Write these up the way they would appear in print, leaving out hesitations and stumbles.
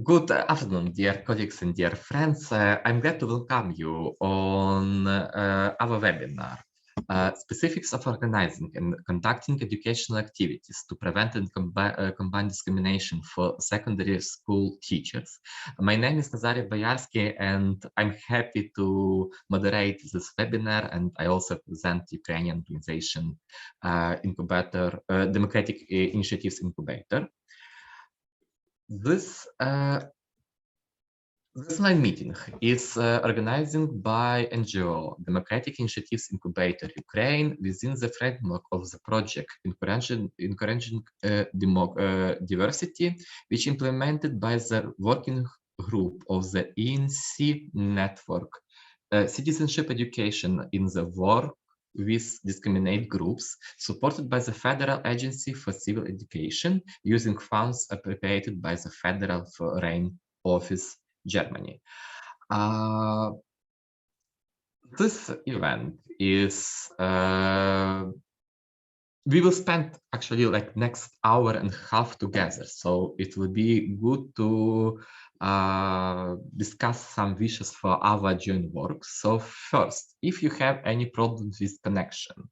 Good afternoon, dear colleagues and dear friends. I'm glad to welcome you on our webinar, Specifics of Organizing and Conducting Educational Activities to Prevent and Combine Discrimination for Secondary School Teachers. My name is Nazarii Boiarskyi, and I'm happy to moderate this webinar, and I also present Ukrainian organization Incubator, Democratic Initiatives Incubator. This line meeting is organized by NGO Democratic Initiatives Incubator Ukraine within the framework of the project encouraging diversity, which implemented by the working group of the EENCE network, Citizenship Education in the Work with Discriminate Groups, supported by the Federal Agency for Civil Education, using funds appropriated by the Federal Foreign Office, Germany. This event is, we will spend actually like next hour and a half together. So it will be good to discuss some wishes for our joint work. So first, if you have any problems with connection,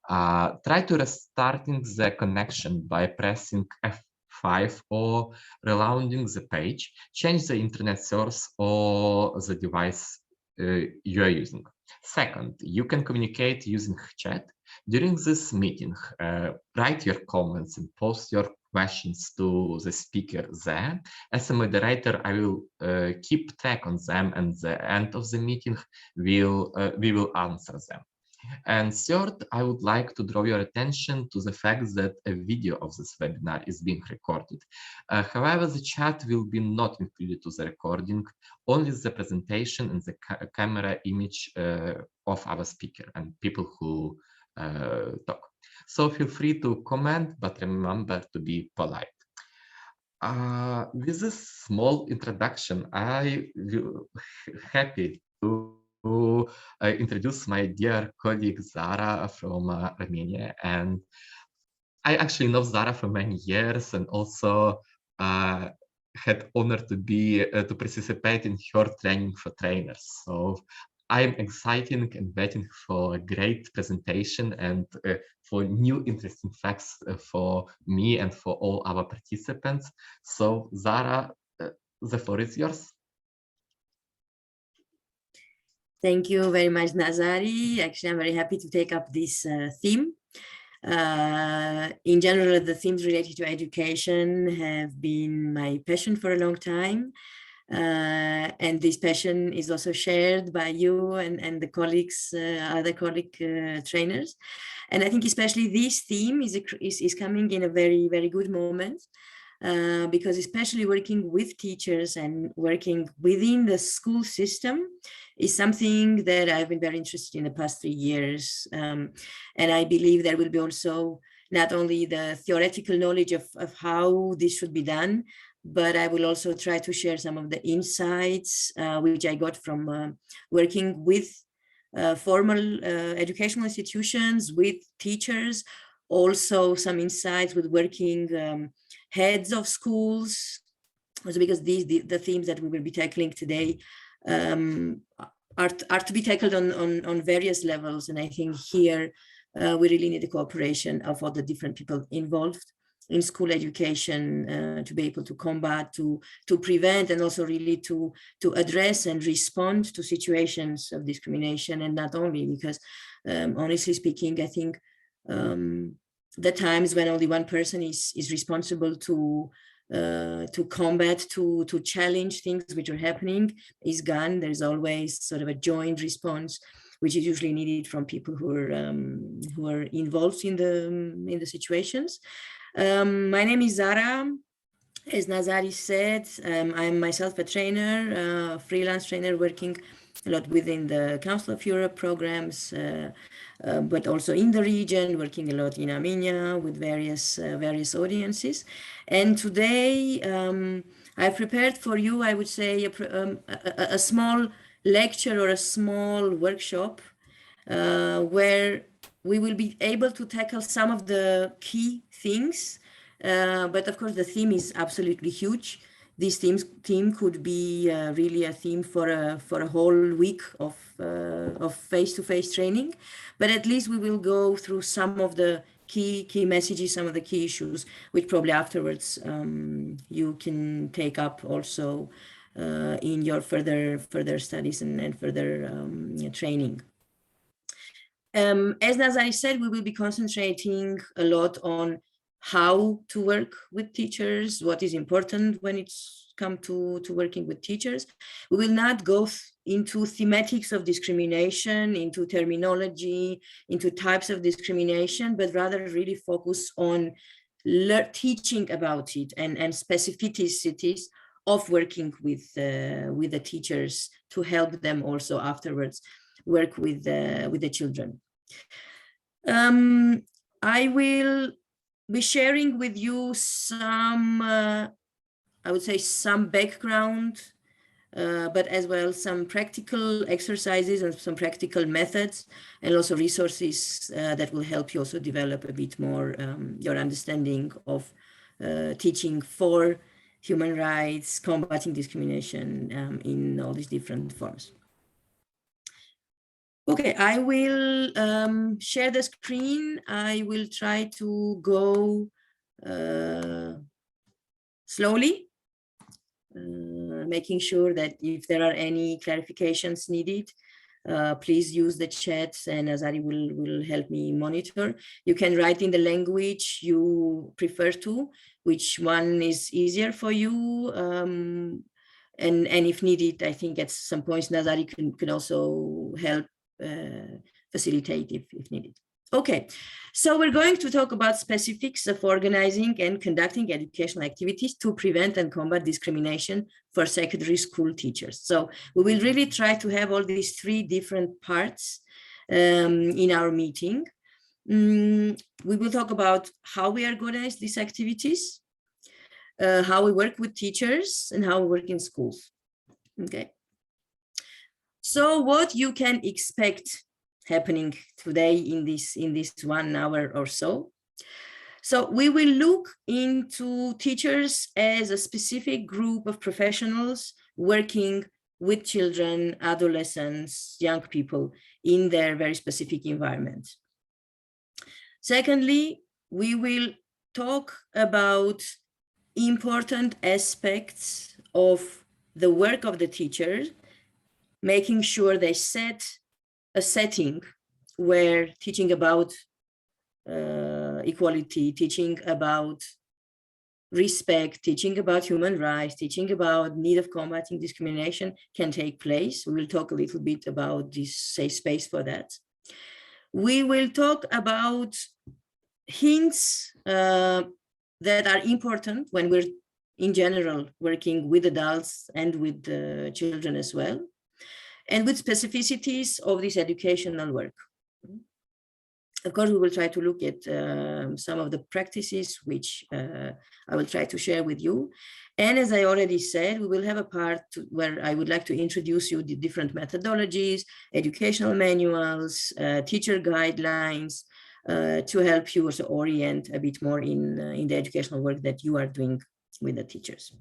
try to restarting the connection by pressing F5 or reloading the page, change the internet source or the device you are using. Second, you can communicate using chat. During this meeting, write your comments and post your questions to the speaker there. As a moderator, I will keep track on them, and at the end of the meeting, we will answer them. And third, I would like to draw your attention to the fact that a video of this webinar is being recorded. However, the chat will be not included to the recording, only the presentation and the camera image of our speaker and people who talk. So feel free to comment, but remember to be polite. With this small introduction, I will happy to introduce my dear colleague Zara from Romania, and I actually know Zara for many years, and also had honor to be to participate in her training for trainers. So I'm excited and waiting for a great presentation and for new interesting facts for me and for all our participants. So Zara, the floor is yours. Thank you very much, Nazarii. Actually, I'm very happy to take up this theme. In general, the themes related to education have been my passion for a long time. And this passion is also shared by you and the colleagues, other colleague trainers. And I think especially this theme is coming in a very, very good moment. Because especially working with teachers and working within the school system is something that I've been very interested in the past 3 years. And I believe there will be also not only the theoretical knowledge of how this should be done, but I will also try to share some of the insights which I got from working with formal educational institutions, with teachers, also some insights with working heads of schools, also because the themes that we will be tackling today are to be tackled on various levels. And I think here we really need the cooperation of all the different people involved in school education to be able to combat, to prevent, and also really to address and respond to situations of discrimination. And not only because, honestly speaking, I think the times when only one person is responsible to combat, to challenge things which are happening is gone. There's always sort of a joint response, which is usually needed from people who are involved in the situations. My name is Zara. As Nazarii said, I'm myself a trainer, a freelance trainer working a lot within the Council of Europe programs, but also in the region, working a lot in Armenia with various audiences. And today I've prepared for you, I would say, a small lecture or a small workshop where we will be able to tackle some of the key things. But of course, the theme is absolutely huge this theme could be really a theme for a whole week of face-to-face training, but at least we will go through some of the key messages, some of the key issues, which probably afterwards you can take up also in your further studies and further training. As Nazarii said, we will be concentrating a lot on how to work with teachers, what is important when it's come to working with teachers. We will not go into thematics of discrimination, into terminology, into types of discrimination, but rather really focus on teaching about it and specificities of working with the teachers to help them also afterwards work with the children. I will be sharing with you some, I would say, some background, but as well some practical exercises and some practical methods, and also resources that will help you also develop a bit more your understanding of teaching for human rights, combating discrimination in all these different forms. Okay, I will share the screen. I will try to go slowly, making sure that if there are any clarifications needed, please use the chat and Nazarii will help me monitor. You can write in the language you prefer to, which one is easier for you. And if needed, I think at some points Nazarii can also help facilitate if needed. Okay, so we're going to talk about specifics of organizing and conducting educational activities to prevent and combat discrimination for secondary school teachers. So we will really try to have all these three different parts in our meeting. We will talk about how we organize these activities, how we work with teachers, and how we work in schools. Okay. So what you can expect happening today in this 1 hour or so. So we will look into teachers as a specific group of professionals working with children, adolescents, young people in their very specific environment. Secondly, we will talk about important aspects of the work of the teachers, making sure they set a setting where teaching about equality, teaching about respect, teaching about human rights, teaching about need of combating discrimination can take place. We will talk a little bit about this safe space for that. We will talk about hints that are important when we're in general working with adults and with children as well, and with specificities of this educational work. Of course, we will try to look at some of the practices which I will try to share with you. And as I already said, we will have a part where I would like to introduce you the different methodologies, educational manuals, teacher guidelines, to help you also orient a bit more in the educational work that you are doing with the teachers.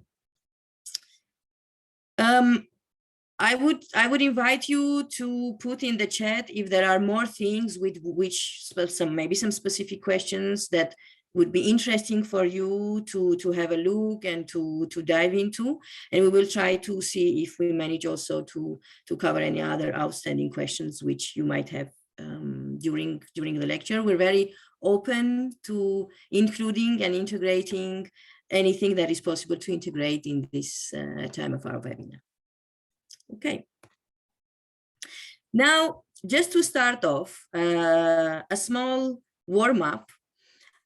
I would invite you to put in the chat if there are more things with which maybe some specific questions that would be interesting for you to have a look and to dive into, and we will try to see if we manage also to cover any other outstanding questions which you might have during the lecture. We're very open to including and integrating anything that is possible to integrate in this time of our webinar. Okay. Now, just to start off, a small warm-up,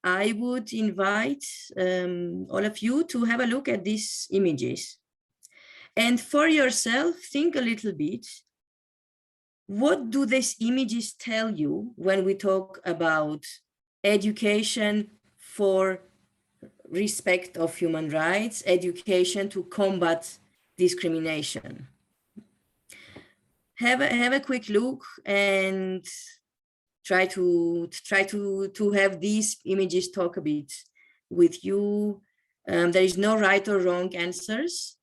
I would invite all of you to have a look at these images. And for yourself, think a little bit, what do these images tell you when we talk about education for respect of human rights, education to combat discrimination? Have a quick look and try to have these images talk a bit with you There is no right or wrong answers,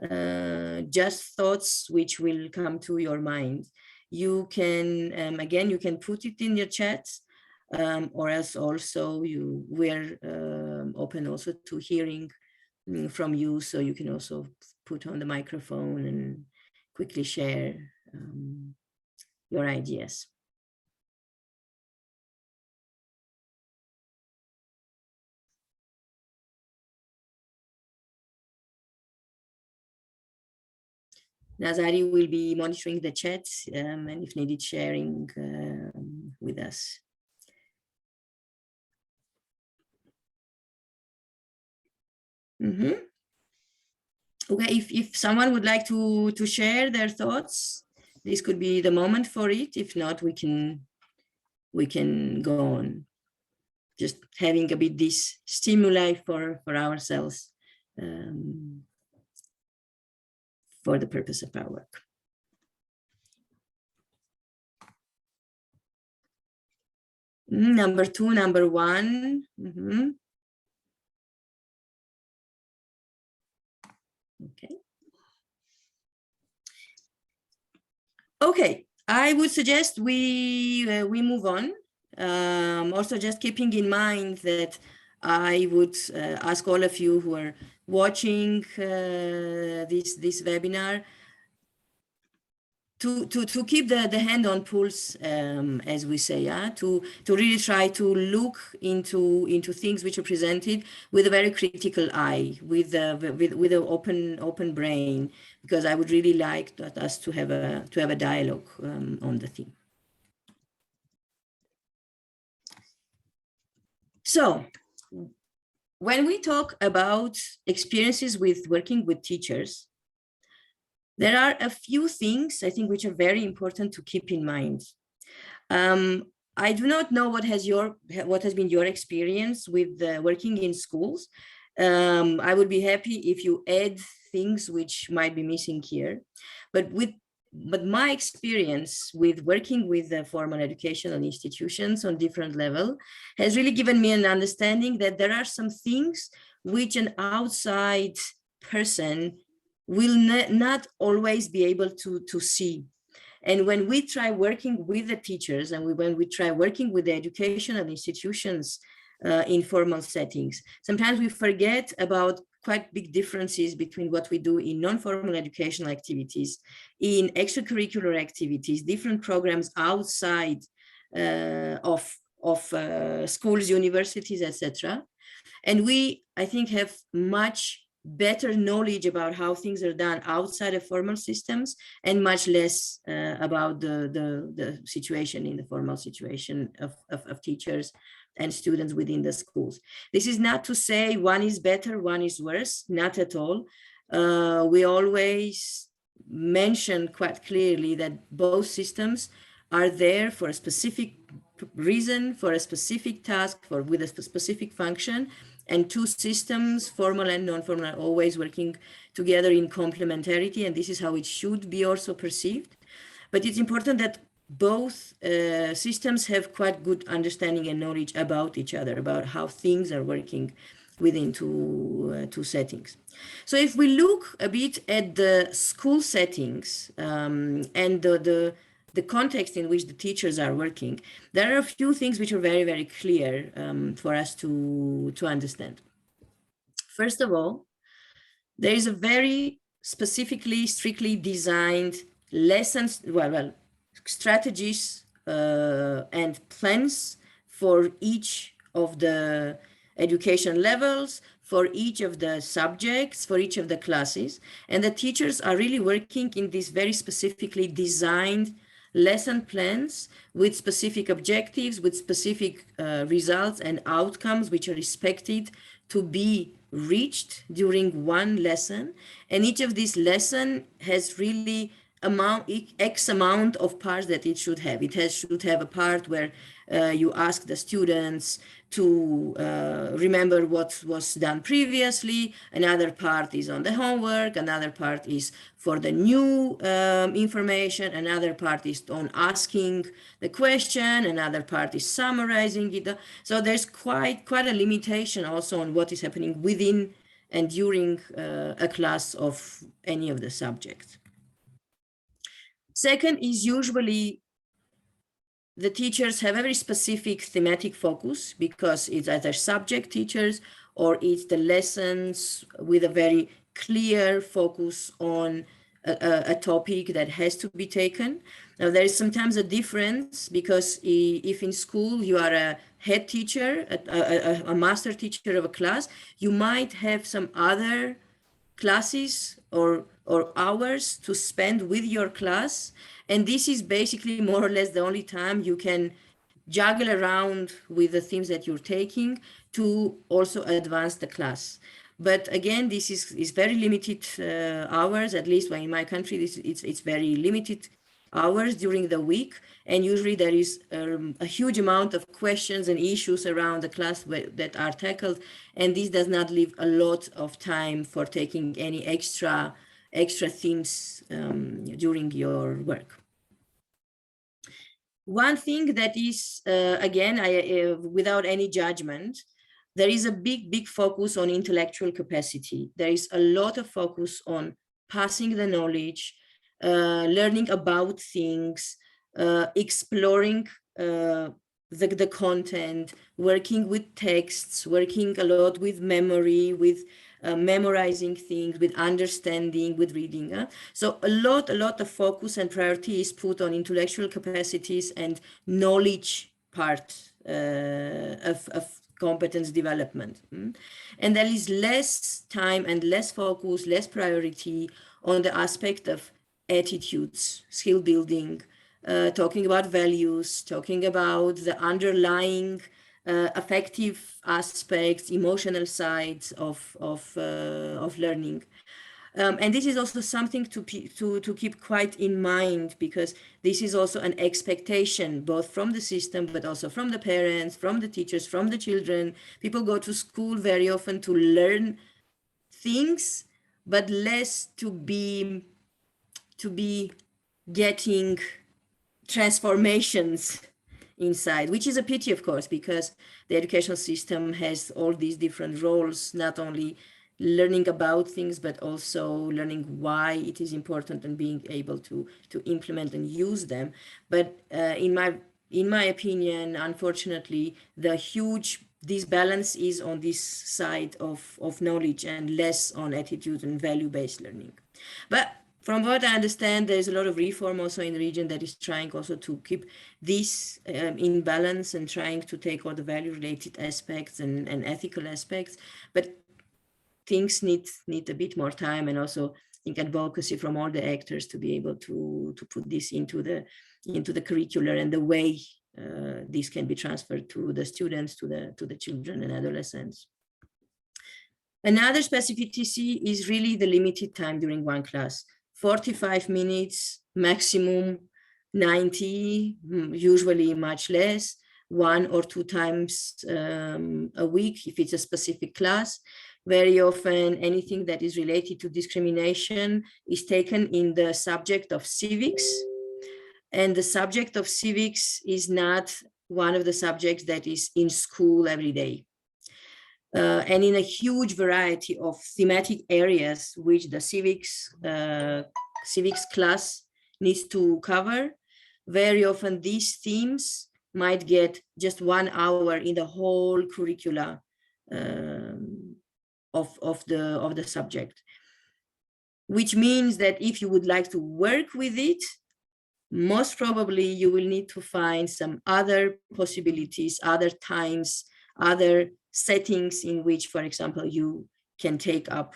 just thoughts which will come to your mind. You can, again, you can put it in your chat, or else also we're open also to hearing from you, so you can also put on the microphone and quickly share your ideas. Nazarii will be monitoring the chat and if needed sharing with us. Okay, if someone would like to share their thoughts, this could be the moment for it. If not, we can go on. Just having a bit this stimuli for ourselves for the purpose of our work. Number 2, number 1. Okay. Okay, I would suggest we move on. Also, just keeping in mind that I would ask all of you who are watching this webinar to keep the hand on pulse, as we say, to really try to look into things which are presented with a very critical eye, with an open brain, because I would really like us to have a dialogue on the theme. So, when we talk about experiences with working with teachers, there are a few things I think which are very important to keep in mind. I do not know what has been your experience with working in schools. I would be happy if you add things which might be missing here, but my experience with working with the formal educational institutions on different level has really given me an understanding that there are some things which an outside person will not always be able to see. And when we try working with the teachers and when we try working with the educational institutions in formal settings, sometimes we forget about quite big differences between what we do in non-formal educational activities, in extracurricular activities, different programs outside of schools, universities, etc. And we, I think, have much better knowledge about how things are done outside of formal systems and much less about the situation in the formal situation of teachers and students within the schools. This is not to say one is better, one is worse, not at all. We always mention quite clearly that both systems are there for a specific reason, for a specific task, with a specific function, and two systems, formal and non-formal, are always working together in complementarity, and this is how it should be also perceived. But it's important that both systems have quite good understanding and knowledge about each other, about how things are working within two settings. So if we look a bit at the school settings and the context in which the teachers are working, there are a few things which are very, very clear for us to understand. First of all, there is a very specifically, strictly designed lessons, strategies and plans for each of the education levels, for each of the subjects, for each of the classes. And the teachers are really working in these very specifically designed lesson plans with specific objectives, with specific results and outcomes which are expected to be reached during one lesson. And each of these lessons has really X amount of parts that it should have. It should have a part where you ask the students to remember what was done previously. Another part is on the homework. Another part is for the new information. Another part is on asking the question. Another part is summarizing it. So there's quite a limitation also on what is happening within and during a class of any of the subjects. Second is usually the teachers have a very specific thematic focus because it's either subject teachers or it's the lessons with a very clear focus on a topic that has to be taken. Now, there is sometimes a difference because if in school you are a head teacher, a master teacher of a class, you might have some other classes or hours to spend with your class. And this is basically more or less the only time you can juggle around with the themes that you're taking to also advance the class. But again, this is very limited hours, at least in my country, it's very limited hours during the week. And usually there is a huge amount of questions and issues around the class that are tackled. And this does not leave a lot of time for taking any extra themes during your work. One thing that is, again, without any judgment, there is a big focus on intellectual capacity. There is a lot of focus on passing the knowledge, learning about things, exploring the content, working with texts, working a lot with memory, with memorizing things, with understanding, with reading. So a lot of focus and priority is put on intellectual capacities and knowledge part of competence development. And there is less time and less focus, less priority on the aspect of attitudes, skill building, talking about values, talking about the underlying affective aspects, emotional sides of learning. And this is also something to keep quite in mind, because this is also an expectation, both from the system, but also from the parents, from the teachers, from the children. People go to school very often to learn things, but less to be getting transformations inside, which is a pity, of course, because the educational system has all these different roles, not only learning about things, but also learning why it is important and being able to implement and use them. But in my opinion, unfortunately, the huge disbalance is on this side of knowledge and less on attitude and value-based learning. But from what I understand, there's a lot of reform also in the region that is trying also to keep this in balance and trying to take all the value-related aspects and ethical aspects. But things need a bit more time, and also I think advocacy from all the actors to be able to put this into the curricular and the way this can be transferred to the students, to the children and adolescents. Another specificity is really the limited time during one class. 45 minutes maximum, 90, usually much less, 1 or 2 times a week if it's a specific class. Very often anything that is related to discrimination is taken in the subject of civics. And the subject of civics is not one of the subjects that is in school every day. And in a huge variety of thematic areas which the civics class needs to cover, very often these themes might get just 1 hour in the whole curricula of the subject, which means that if you would like to work with it, most probably you will need to find some other possibilities, other times, other settings in which, for example, you can take up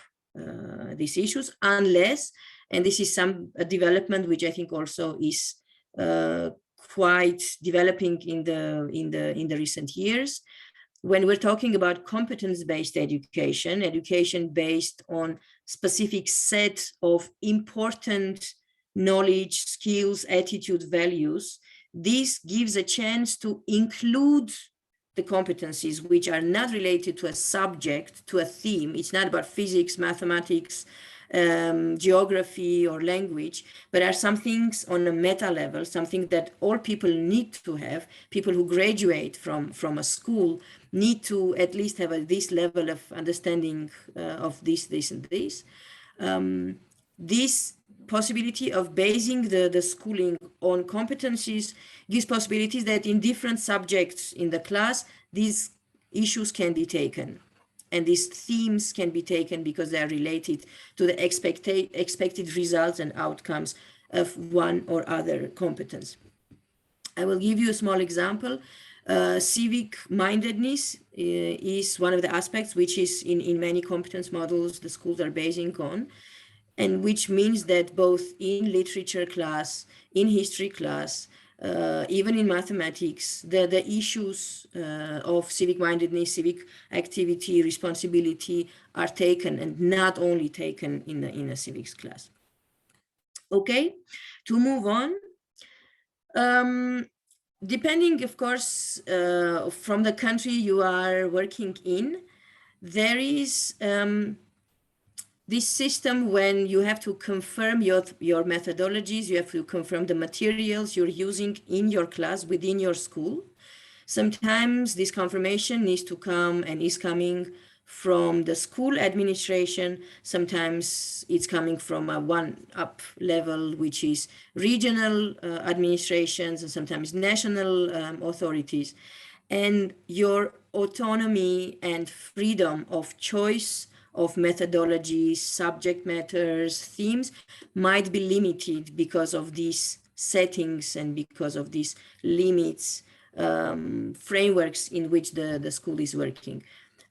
these issues, unless, and this is a development which I think also is quite developing in the recent years. When we're talking about competence-based education based on specific set of important knowledge, skills, attitude, values, this gives a chance to include the competencies which are not related to a subject, to a theme. It's not about physics, mathematics, geography or language, but are some things on a meta level, something that all people need to have. People who graduate from a school need to at least have this level of understanding of this, and this. This possibility of basing the schooling on competencies gives possibilities that in different subjects in the class, these issues can be taken. And these themes can be taken because they are related to the expected results and outcomes of one or other competence. I will give you a small example. Civic mindedness is one of the aspects which is in many competence models the schools are basing on, and which means that both in literature class, in history class, even in mathematics, the issues of civic mindedness, civic activity, responsibility are taken, and not only taken in a civics class. Okay, to move on. Depending, of course, from the country you are working in, there is this system when you have to confirm your methodologies, you have to confirm the materials you're using in your class within your school. Sometimes this confirmation needs to come and is coming from the school administration. Sometimes it's coming from a one-up level, which is regional administrations, and sometimes national authorities. And your autonomy and freedom of choice of methodologies, subject matters, themes might be limited because of these settings and because of these limits, frameworks in which the school is working.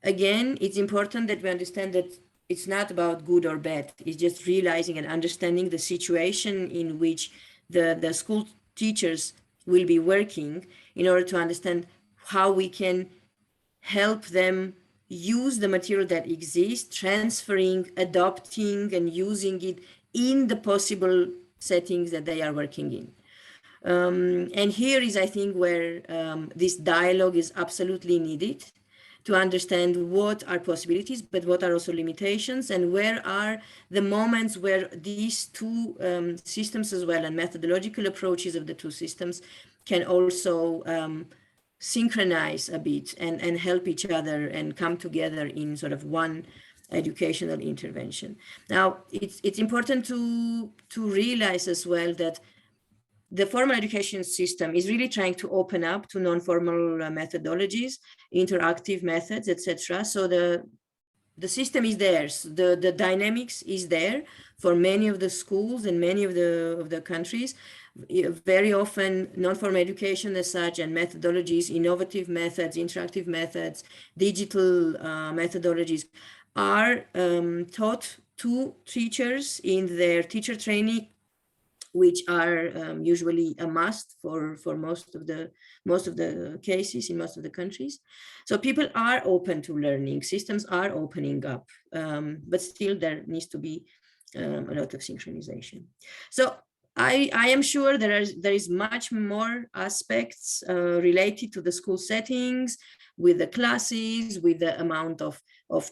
Again, it's important that we understand that it's not about good or bad. It's just realizing and understanding the situation in which the school teachers will be working in order to understand how we can help them use the material that exists, transferring, adopting, and using it in the possible settings that they are working in. And here is, I think, where this dialogue is absolutely needed to understand what are possibilities, but what are also limitations, and where are the moments where these two systems as well, and methodological approaches of the two systems can also synchronize a bit and help each other and come together in sort of one educational intervention. Now, it's important to realize as well that the formal education system is really trying to open up to non-formal methodologies, interactive methods, etc. So the system is there, so the dynamics is there for many of the schools and many of the countries. Very often non-formal education as such and methodologies, innovative methods, interactive methods, digital methodologies are taught to teachers in their teacher training, which are usually a must for most of the cases in most of the countries. So people are open to learning, systems are opening up, but still there needs to be a lot of synchronization. So I am sure there is much more aspects related to the school settings, with the classes, with the amount of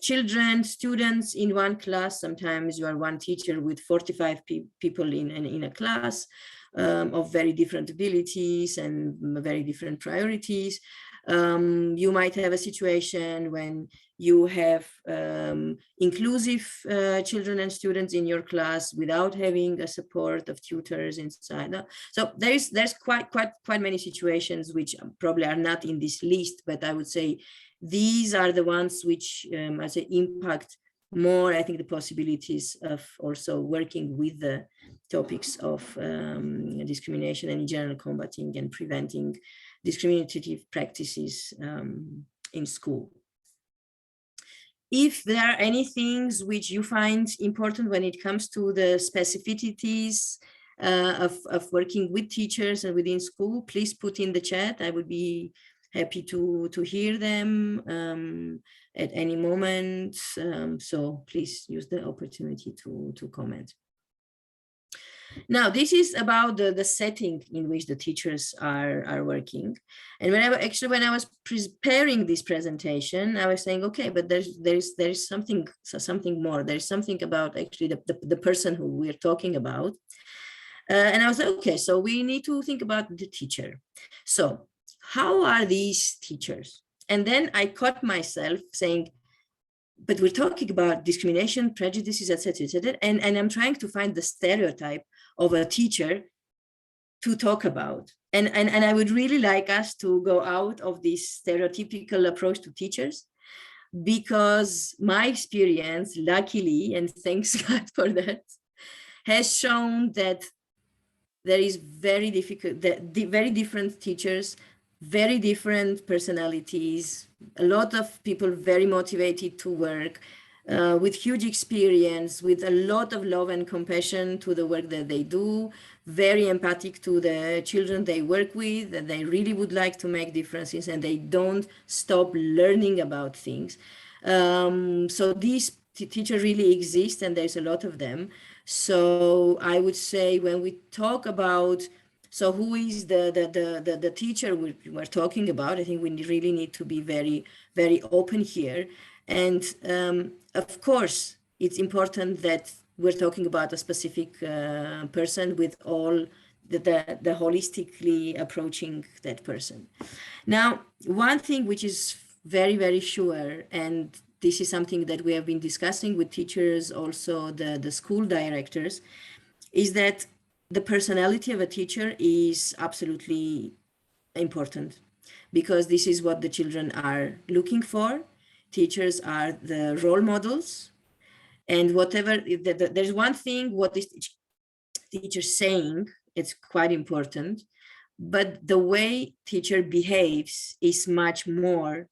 children, students in one class. Sometimes you are one teacher with 45 people in a class of very different abilities and very different priorities. You might have a situation when you have inclusive children and students in your class without having a support of tutors inside. So there's quite many situations which probably are not in this list, but I would say these are the ones which I say impact more, I think, the possibilities of also working with the topics of discrimination and in general combating and preventing discriminative practices in school. If there are any things which you find important when it comes to the specificities of working with teachers and within school, please put in the chat. I would be happy to hear them at any moment. So please use the opportunity to comment. Now, this is about the setting in which the teachers are working. And when I was preparing this presentation, I was saying, okay, but there's something more. There's something about actually the person who we're talking about. And I was like, okay, so we need to think about the teacher. So how are these teachers? And then I caught myself saying, but we're talking about discrimination, prejudices, etc., and I'm trying to find the stereotype of a teacher to talk about. And I would really like us to go out of this stereotypical approach to teachers, because my experience, luckily, and thanks God for that, has shown that there is very different teachers, very different personalities, a lot of people very motivated to work, with huge experience, with a lot of love and compassion to the work that they do, very empathic to the children they work with, that they really would like to make differences, and they don't stop learning about things. So these teachers really exist, and there's a lot of them. So I would say when we talk about, so who is the teacher we're talking about, I think we really need to be very, very open here. And of course, it's important that we're talking about a specific person with all the holistically approaching that person. Now, one thing which is very, very sure, and this is something that we have been discussing with teachers, also the school directors, is that the personality of a teacher is absolutely important, because this is what the children are looking for. Teachers are the role models, and whatever, there's one thing, what is teacher saying, it's quite important, but the way teacher behaves is much more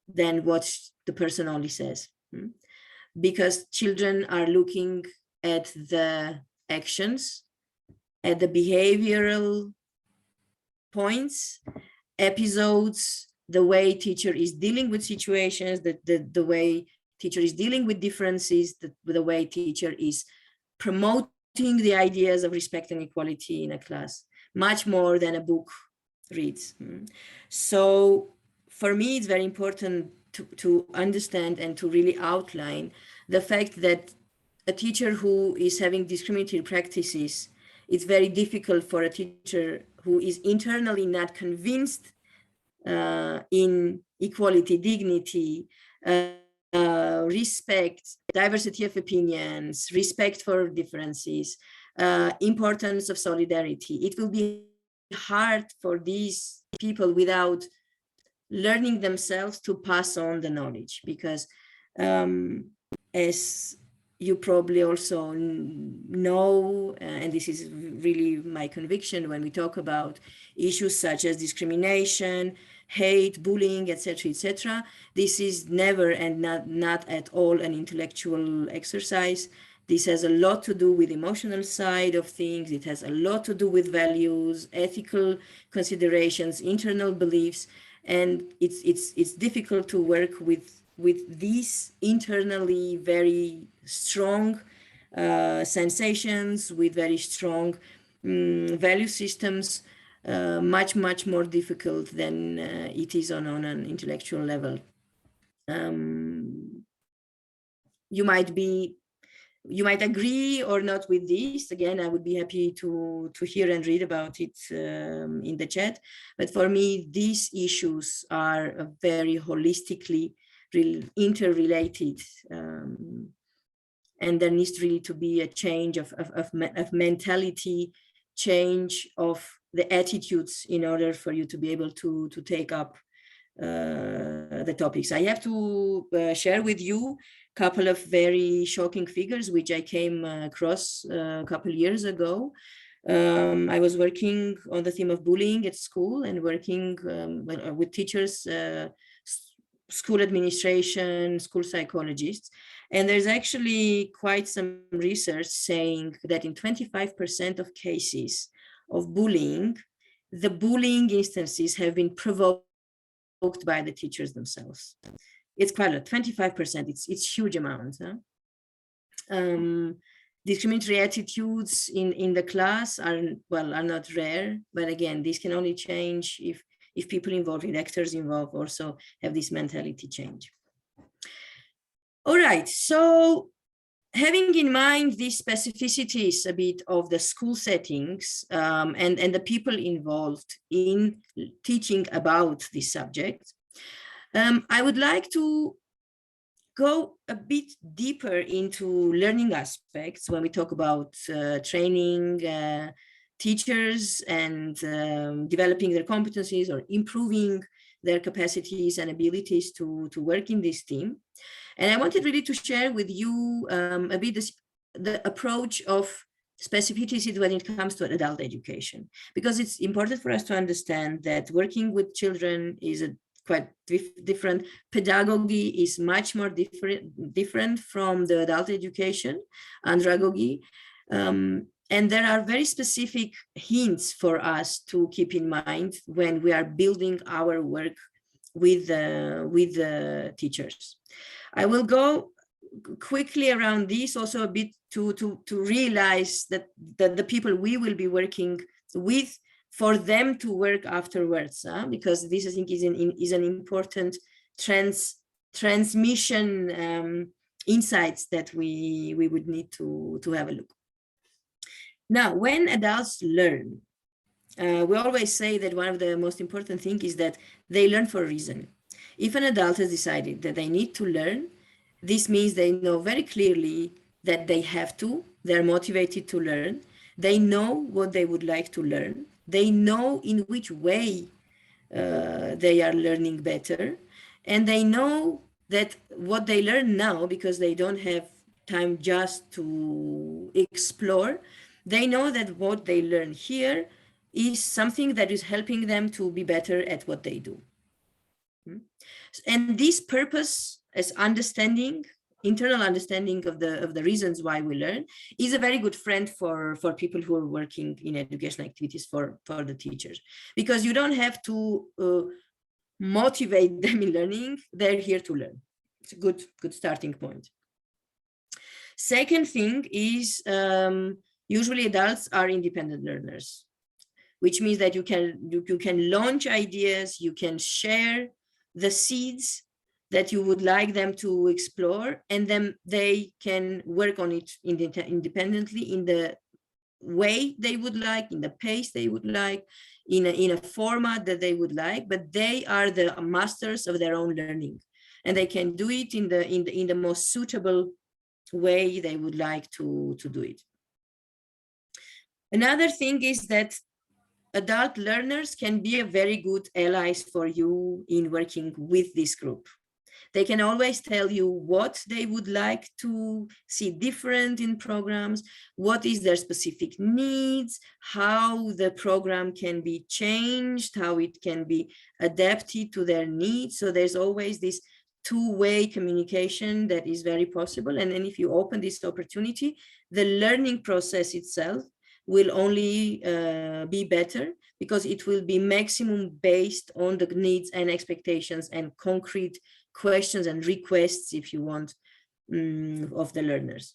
than what the person only says. Because children are looking at the actions, at the behavioral points, episodes, the way teacher is dealing with situations, the way teacher is dealing with differences, the way teacher is promoting the ideas of respect and equality in a class, much more than a book reads. So for me, it's very important to understand and to really outline the fact that a teacher who is having discriminatory practices, it's very difficult for a teacher who is internally not convinced in equality, dignity, respect, diversity of opinions, respect for differences, importance of solidarity. It will be hard for these people without learning themselves to pass on the knowledge, because as you probably also know, and this is really my conviction when we talk about issues such as discrimination, hate, bullying, etc., this is never and not at all an intellectual exercise. This has a lot to do with emotional side of things. It has a lot to do with values, ethical considerations, internal beliefs, and it's difficult to work with these internally very strong sensations, with very strong value systems, much more difficult than it is on an intellectual level. You might agree or not with this. Again, I would be happy to hear and read about it in the chat. But for me, these issues are very holistically interrelated. And there needs really to be a change of mentality, change of the attitudes in order for you to be able to take up the topics. I have to share with you a couple of very shocking figures which I came across a couple of years ago. I was working on the theme of bullying at school and working with teachers, school administration, school psychologists. And there's actually quite some research saying that in 25% of cases of bullying, the bullying instances have been provoked by the teachers themselves. It's quite a lot, 25%, it's huge amount. Huh? discriminatory attitudes in the class are not rare, but again, this can only change if people involved, if actors involved also have this mentality change. All right, so having in mind these specificities a bit of the school settings and the people involved in teaching about this subject, I would like to go a bit deeper into learning aspects when we talk about training teachers and developing their competencies or improving their capacities and abilities to work in this team. And I wanted really to share with you a bit the approach of specificity when it comes to adult education, because it's important for us to understand that working with children is a quite different. Pedagogy is much more different from the adult education, andragogy. And there are very specific hints for us to keep in mind when we are building our work with the teachers. I will go quickly around this also a bit to realize that the people we will be working with, for them to work afterwards, because this I think is an important transmission insights that we would need to have a look. Now, when adults learn, we always say that one of the most important things is that they learn for a reason. If an adult has decided that they need to learn, this means they know very clearly that they have to, they're motivated to learn, they know what they would like to learn, they know in which way they are learning better, and they know that what they learn now, because they don't have time just to explore, they know that what they learn here is something that is helping them to be better at what they do. And this purpose as understanding, internal understanding of the reasons why we learn, is a very good friend for people who are working in educational activities for the teachers, because you don't have to motivate them in learning, they're here to learn. It's a good starting point. Second thing is usually adults are independent learners, which means that you can launch ideas, you can share the seeds that you would like them to explore, and then they can work on it independently in the way they would like, in the pace they would like, in a format that they would like, but they are the masters of their own learning, and they can do it in the most suitable way they would like to do it. Another thing is that adult learners can be a very good allies for you in working with this group. They can always tell you what they would like to see different in programs, what is their specific needs, how the program can be changed, how it can be adapted to their needs. So there's always this two-way communication that is very possible. And then if you open this opportunity, the learning process itself will only be better, because it will be maximum based on the needs and expectations and concrete questions and requests, if you want, of the learners.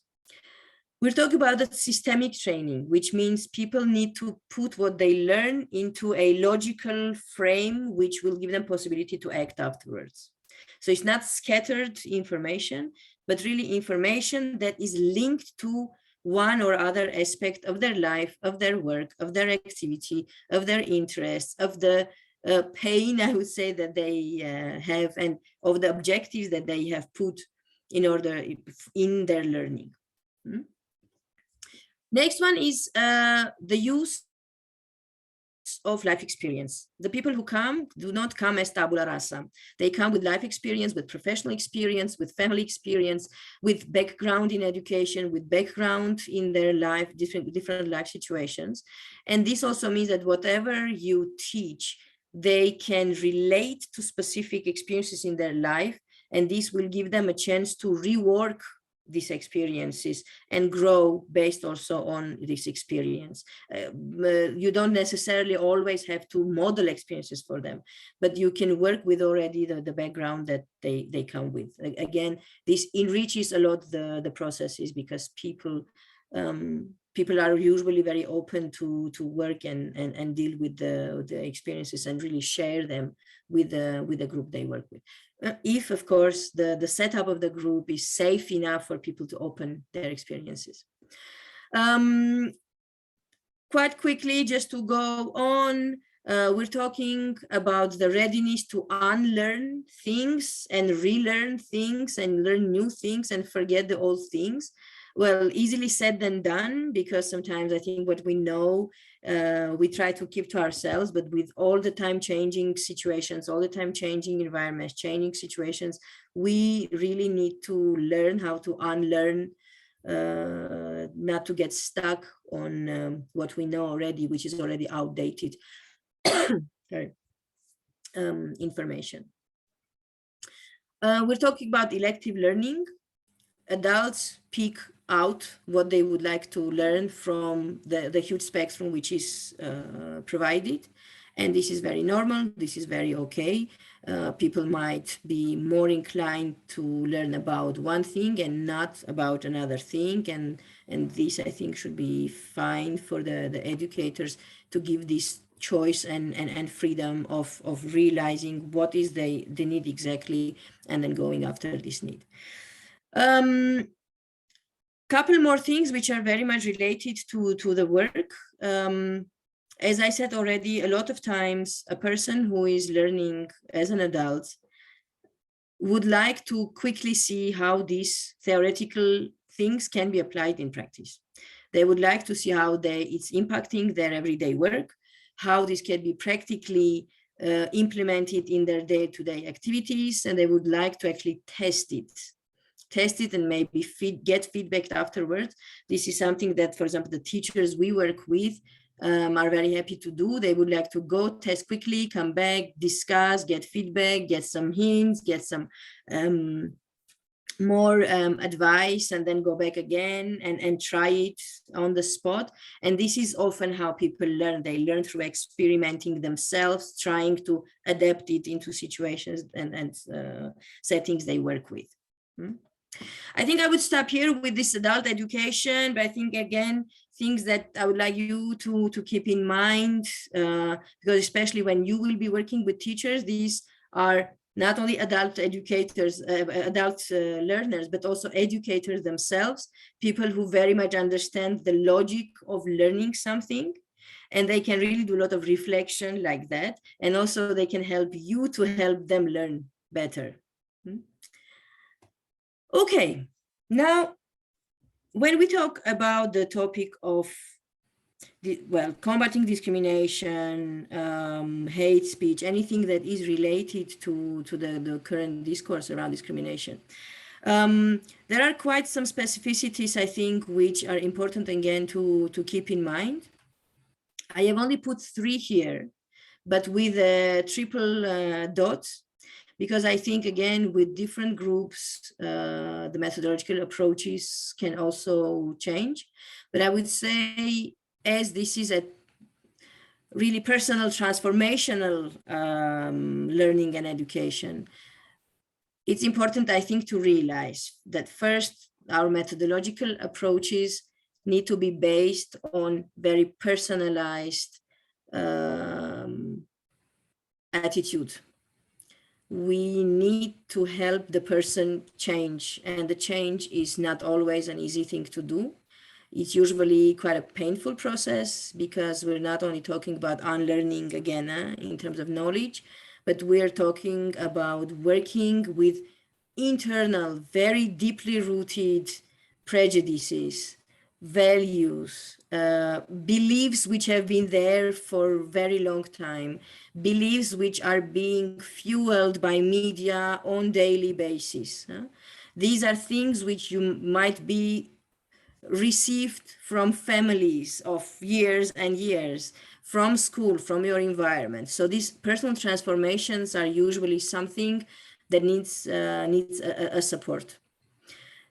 We're talking about the systemic training, which means people need to put what they learn into a logical frame, which will give them possibility to act afterwards. So it's not scattered information, but really information that is linked to one or other aspect of their life, of their work, of their activity, of their interests, of the pain, I would say, that they have, and of the objectives that they have put in their learning. Next one is the use of life experience. The people who come do not come as tabula rasa. They come with life experience, with professional experience, with family experience, with background in education, with background in their life, different life situations. And this also means that whatever you teach, they can relate to specific experiences in their life, and this will give them a chance to rework these experiences and grow based also on this experience. You don't necessarily always have to model experiences for them, but you can work with already the background that they come with. Again, this enriches a lot the processes, because people people are usually very open to work and deal with the experiences and really share them with the group they work with. If, of course, the setup of the group is safe enough for people to open their experiences. Quite quickly, just to go on, we're talking about the readiness to unlearn things and relearn things and learn new things and forget the old things. Well, easily said than done, because sometimes I think what we know, we try to keep to ourselves, but with all the time changing situations, all the time changing environments, changing situations, we really need to learn how to unlearn, not to get stuck on what we know already, which is already outdated information. We're talking about elective learning. Adults pick out what they would like to learn from the huge spectrum which is provided. And this is very normal, this is very okay. People might be more inclined to learn about one thing and not about another thing. And this, I think, should be fine for the educators to give this choice and freedom of realizing what is the need exactly, and then going after this need. Couple more things which are very much related to the work. As I said already, a lot of times a person who is learning as an adult would like to quickly see how these theoretical things can be applied in practice. They would like to see how it's impacting their everyday work, how this can be practically implemented in their day-to-day activities, and they would like to actually test it and maybe get feedback afterwards. This is something that, for example, the teachers we work with are very happy to do. They would like to go test quickly, come back, discuss, get feedback, get some hints, get some more advice, and then go back again and try it on the spot. And this is often how people learn. They learn through experimenting themselves, trying to adapt it into situations and settings they work with. I think I would stop here with this adult education, but I think, again, things that I would like you to keep in mind, because especially when you will be working with teachers, these are not only adult educators, adult learners, but also educators themselves, people who very much understand the logic of learning something, and they can really do a lot of reflection like that. And also they can help you to help them learn better. Okay, now, when we talk about the topic of combating discrimination, hate speech, anything that is related to the current discourse around discrimination, there are quite some specificities, I think, which are important, again, to keep in mind. I have only put 3 here, but with a triple dot, because I think, again, with different groups, the methodological approaches can also change. But I would say, as this is a really personal, transformational learning and education, it's important, I think, to realize that first, our methodological approaches need to be based on very personalized attitude. We need to help the person change, and the change is not always an easy thing to do. It's usually quite a painful process, because we're not only talking about unlearning again in terms of knowledge, but we're talking about working with internal, very deeply rooted prejudices, values, beliefs which have been there for a very long time, beliefs which are being fueled by media on daily basis. These are things which you might be received from families of years and years, from school, from your environment. So these personal transformations are usually something that needs a support.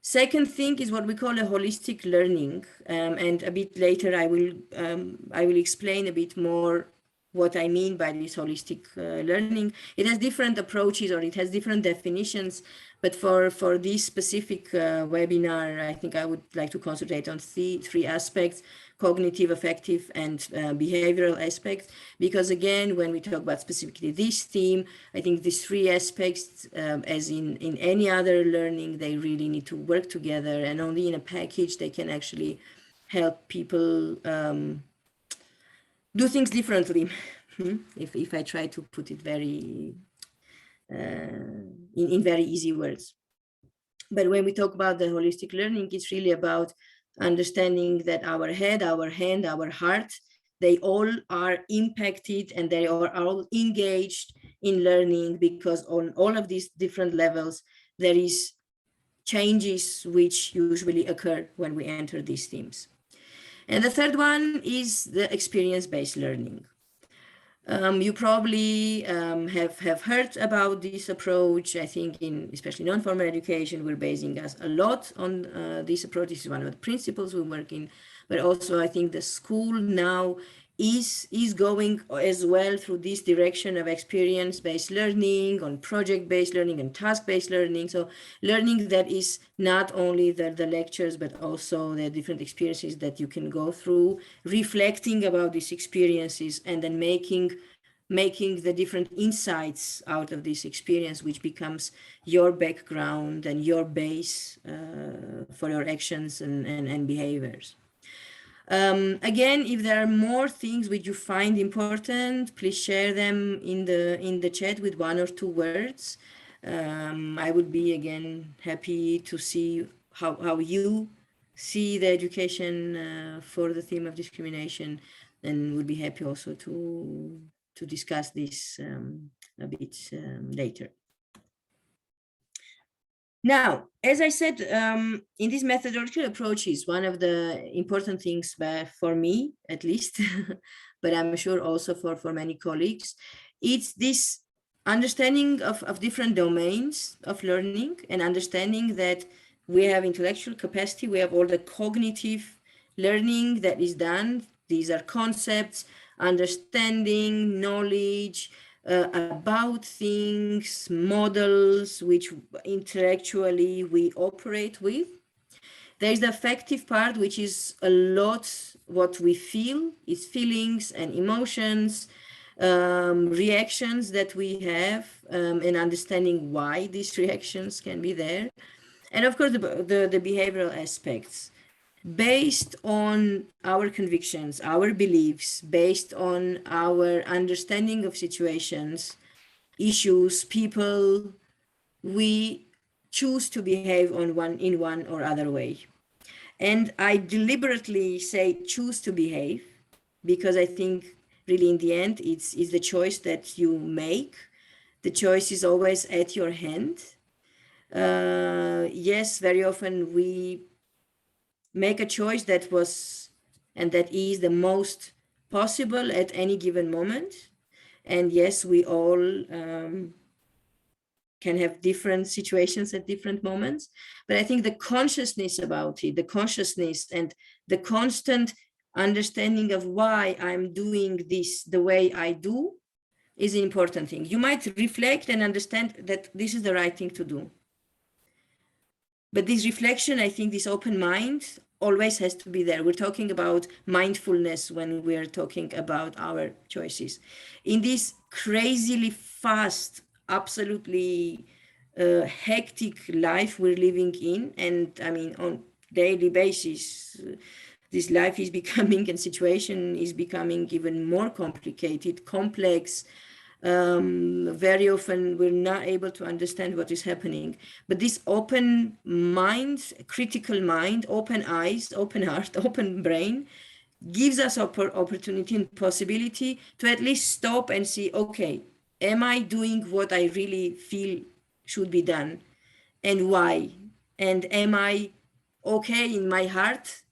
Second thing is what we call a holistic learning, and a bit later I will explain a bit more what I mean by this holistic learning. It has different approaches, or it has different definitions, But for this specific webinar, I think I would like to concentrate on three aspects: cognitive, affective, and behavioral aspects. Because again, when we talk about specifically this theme, I think these three aspects, as in any other learning, they really need to work together, and only in a package they can actually help people do things differently. if I try to put it very in very easy words. But when we talk about the holistic learning, it's really about understanding that our head, our hand, our heart, they all are impacted and they are all engaged in learning, because on all of these different levels, there is changes which usually occur when we enter these themes. And the third one is the experience-based learning. You probably have heard about this approach. I think in especially non-formal education, we're basing us a lot on this approach. This is one of the principles we work in, but also I think the school now is going as well through this direction of experience-based learning, on project-based learning and task-based learning. So learning that is not only the lectures, but also the different experiences that you can go through, reflecting about these experiences, and then making the different insights out of this experience, which becomes your background and your base for your actions and behaviors. Again, if there are more things which you find important, please share them in the chat with 1 or 2 words. I would be again happy to see how you see the education for the theme of discrimination, and would be happy also to discuss this a bit later. Now, as I said, in these methodological approaches, one of the important things for me, at least, but I'm sure also for many colleagues, it's this understanding of different domains of learning, and understanding that we have intellectual capacity, we have all the cognitive learning that is done. These are concepts, understanding, knowledge, about things, models which intellectually we operate with. There is the affective part, which is a lot what we feel, is feelings and emotions, reactions that we have, and understanding why these reactions can be there. And of course, the behavioral aspects, based on our convictions, our beliefs, based on our understanding of situations, issues, people, we choose to behave in one or other way. And I deliberately say choose to behave, because I think really in the end, it's the choice that you make. The choice is always at your hand. Yes, very often we make a choice that is the most possible at any given moment. And yes, we all can have different situations at different moments. But I think the consciousness about it, the consciousness and the constant understanding of why I'm doing this the way I do is an important thing. You might reflect and understand that this is the right thing to do. But this reflection, I think this open mind always has to be there. We're talking about mindfulness when we're talking about our choices. In this crazily fast, absolutely hectic life we're living in, and I mean, on daily basis, this life is becoming, and situation is becoming even more complicated, complex. Very often we're not able to understand what is happening, but this open mind, critical mind, open eyes, open heart, open brain gives us opportunity and possibility to at least stop and see, okay, am I doing what I really feel should be done, and why? And am I okay in my heart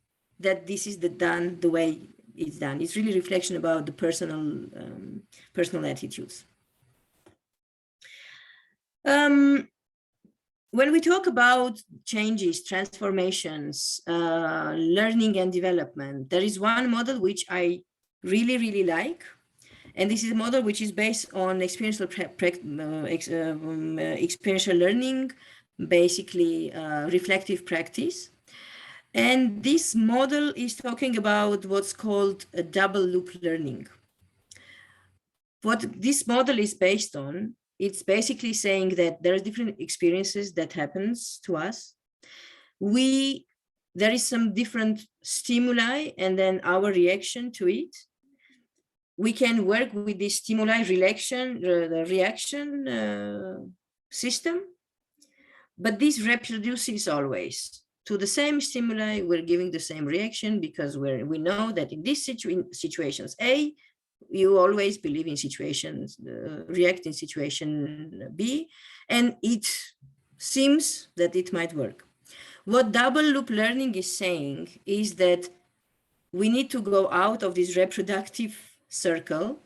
that this is done the way it's done? It's really reflection about the personal attitudes. When we talk about changes, transformations, learning and development, there is one model which I really, really like. And this is a model which is based on experiential learning, basically reflective practice. And this model is talking about what's called a double loop learning. What this model is based on, it's basically saying that there are different experiences that happens to us. There is some different stimuli and then our reaction to it. We can work with this stimuli the reaction system, but this reproduces always. To the same stimuli, we're giving the same reaction because we know that in these situations A, you always believe in situations, react in situation B, and it seems that it might work. What double loop learning is saying is that we need to go out of this reproductive circle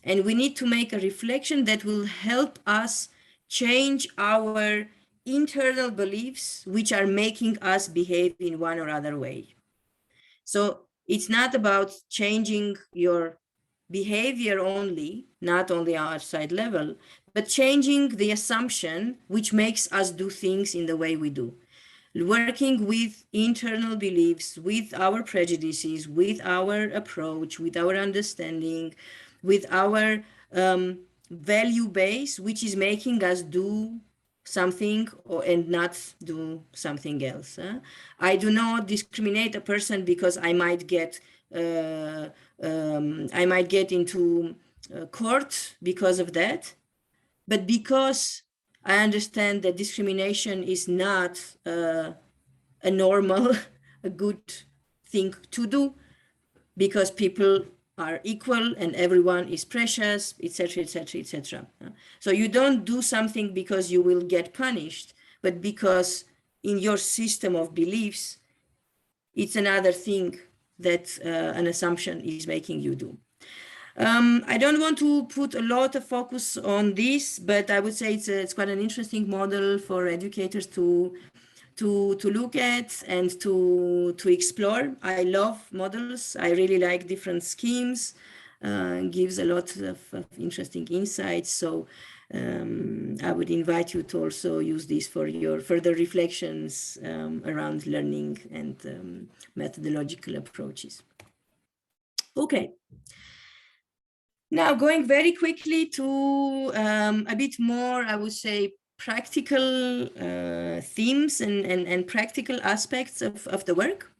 and we need to make a reflection that will help us change our internal beliefs, which are making us behave in one or other way. So it's not about changing your behavior only, not on the outside level, but changing the assumption which makes us do things in the way we do. Working with internal beliefs, with our prejudices, with our approach, with our understanding, with our value base, which is making us do something and not do something else. I do not discriminate a person because I might get into court because of that, but because I understand that discrimination is not a normal, a good thing to do, because people are equal and everyone is precious, etc., etc., etc. So you don't do something because you will get punished, but because in your system of beliefs, it's another thing that an assumption is making you do. I don't want to put a lot of focus on this, but I would say it's quite an interesting model for educators to look at and to explore. I love models. I really like different schemes. Gives a lot of interesting insights. So I would invite you to also use this for your further reflections around learning and methodological approaches. Okay. Now, going very quickly to a bit more, I would say, practical themes and practical aspects of the work.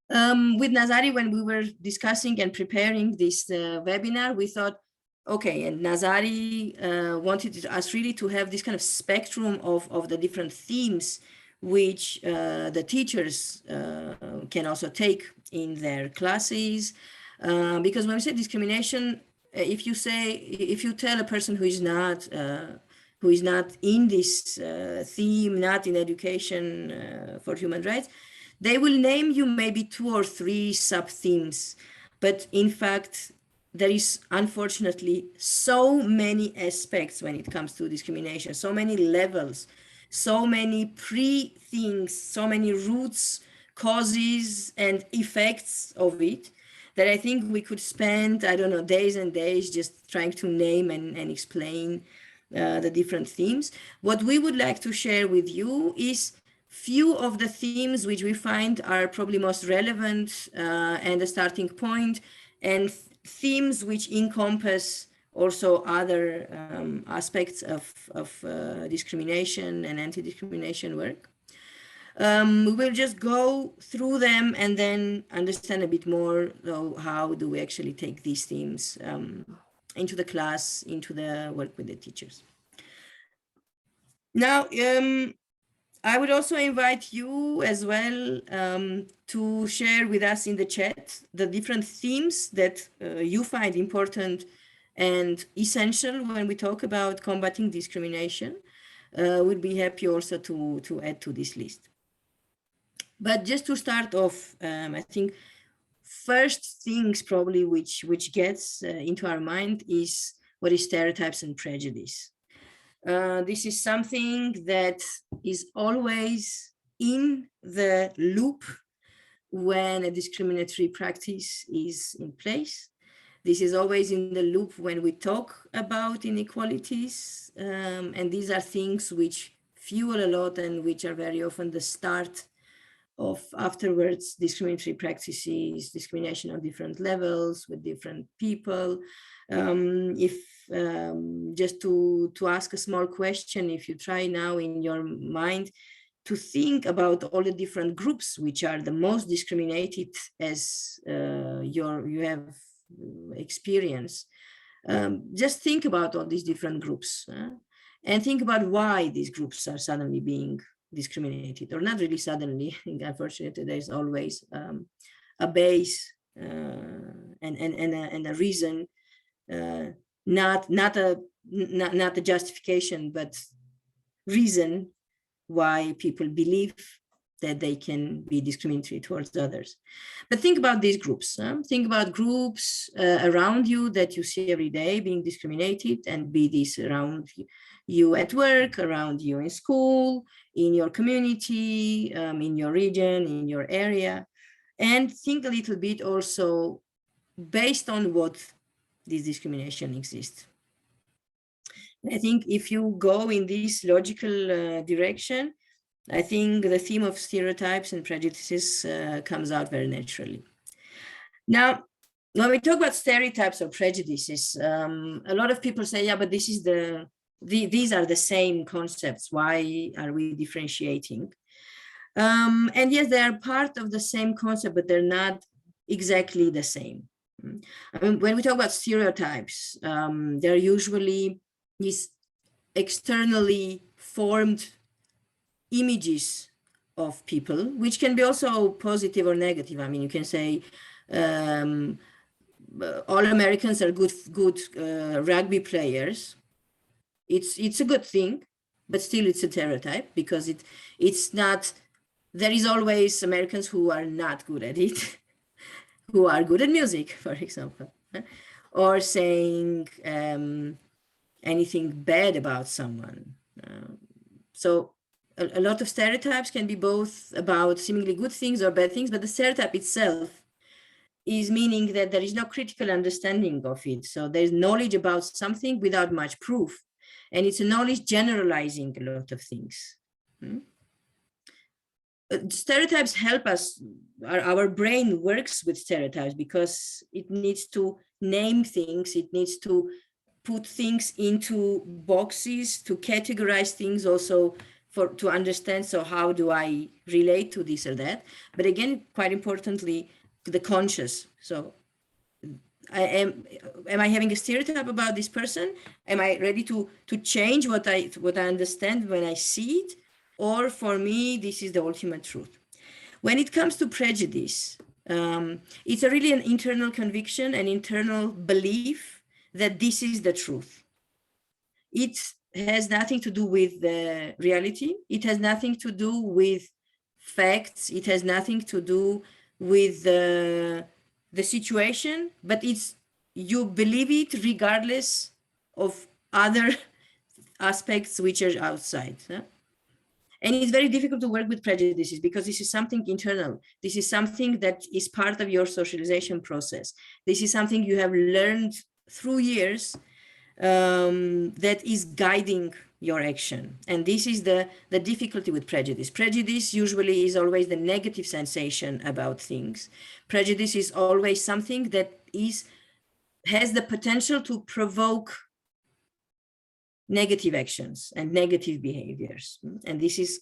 With Nazarii, when we were discussing and preparing this webinar, we thought, okay, and Nazarii wanted us really to have this kind of spectrum of the different themes which the teachers can also take in their classes. Because when we say discrimination, if you tell a person who is not in this theme, not in education for human rights, they will name you maybe 2 or 3 sub-themes. But in fact, there is unfortunately so many aspects when it comes to discrimination, so many levels, so many pre-things, so many roots, causes, and effects of it, that I think we could spend, I don't know, days and days just trying to name and explain the different themes. What we would like to share with you is few of the themes which we find are probably most relevant and a starting point, and themes which encompass also other aspects of discrimination and anti-discrimination work. We will just go through them and then understand a bit more, though, how do we actually take these themes into the class, into the work with the teachers. Now, I would also invite you as well to share with us in the chat the different themes that you find important and essential when we talk about combating discrimination. We'd be happy also to add to this list. But just to start off, I think first things probably which gets into our mind is what is stereotypes and prejudice. This is something that is always in the loop when a discriminatory practice is in place. This is always in the loop when we talk about inequalities, and these are things which fuel a lot and which are very often the start of afterwards discriminatory practices, discrimination on different levels with different people. Just to ask a small question, if you try now in your mind to think about all the different groups which are the most discriminated as you have experience, just think about all these different groups and think about why these groups are suddenly being discriminated, or not really suddenly. Unfortunately, there's always a base and a reason, not a justification, but reason why people believe that they can be discriminatory towards others. But think about these groups. Think about groups around you that you see every day being discriminated, and be this around you at work, around you in school, in your community, in your region, in your area. And think a little bit also based on what this discrimination exists. I think if you go in this logical direction, I think the theme of stereotypes and prejudices comes out very naturally. Now, when we talk about stereotypes or prejudices, a lot of people say, yeah, but this is these are the same concepts. Why are we differentiating? And yes, they are part of the same concept, but they're not exactly the same. I mean, when we talk about stereotypes, they're usually these externally formed images of people, which can be also positive or negative. I mean, you can say all Americans are good rugby players. It's a good thing, but still it's a stereotype, because it's not. There is always Americans who are not good at it, who are good at music, for example, or saying anything bad about someone. So a lot of stereotypes can be both about seemingly good things or bad things, but the stereotype itself is meaning that there is no critical understanding of it. So there's knowledge about something without much proof. And it's a knowledge generalizing a lot of things. Stereotypes help us. Our brain works with stereotypes because it needs to name things. It needs to put things into boxes, to categorize things also to understand. So how do I relate to this or that? But again, quite importantly, the conscious. So am I having a stereotype about this person? Am I ready to change what I understand when I see it? Or for me, this is the ultimate truth. When it comes to prejudice, it's really an internal conviction, an internal belief that this is the truth. It has nothing to do with the reality. It has nothing to do with facts. It has nothing to do with the situation, but you believe it regardless of other aspects which are outside. And it's very difficult to work with prejudices because this is something internal. This is something that is part of your socialization process. This is something you have learned through years that is guiding your action. And this is the difficulty with prejudice. Prejudice usually is always the negative sensation about things. Prejudice is always something that has the potential to provoke negative actions and negative behaviors. And this is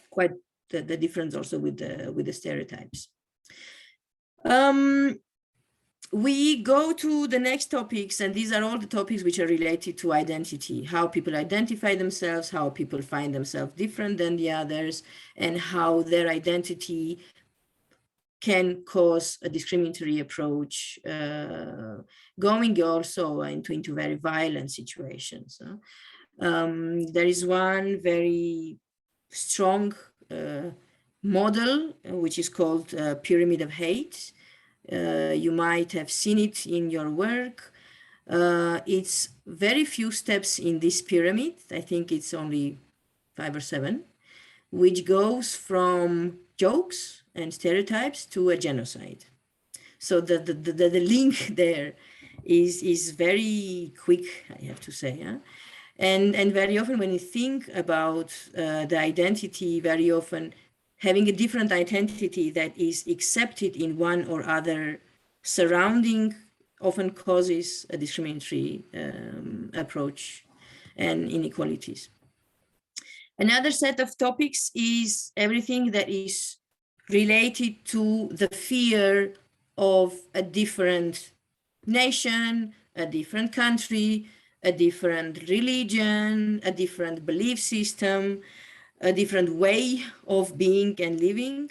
quite the difference also with the stereotypes. We go to the next topics, and these are all the topics which are related to identity, how people identify themselves, how people find themselves different than the others, and how their identity can cause a discriminatory approach, going also into very violent situations. There is one very strong model, which is called Pyramid of Hate. You might have seen it in your work. It's very few steps in this pyramid. I think it's only 5 or 7, which goes from jokes and stereotypes to a genocide. So the link there is very quick, I have to say. And very often when you think about the identity, very often having a different identity that is accepted in one or other surrounding often causes a discriminatory approach and inequalities. Another set of topics is everything that is related to the fear of a different nation, a different country, a different religion, a different belief system, a different way of being and living.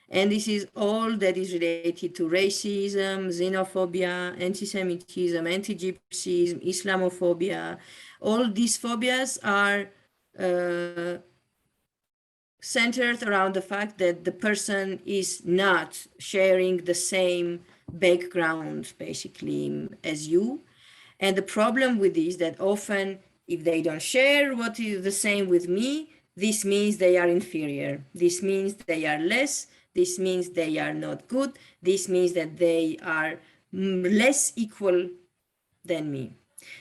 And this is all that is related to racism, xenophobia, anti-Semitism, anti-Gypsyism, Islamophobia. All these phobias are centered around the fact that the person is not sharing the same background, basically, as you. And the problem with this, that often if they don't share what is the same with me, this means they are inferior. This means they are less. This means they are not good. This means that they are less equal than me.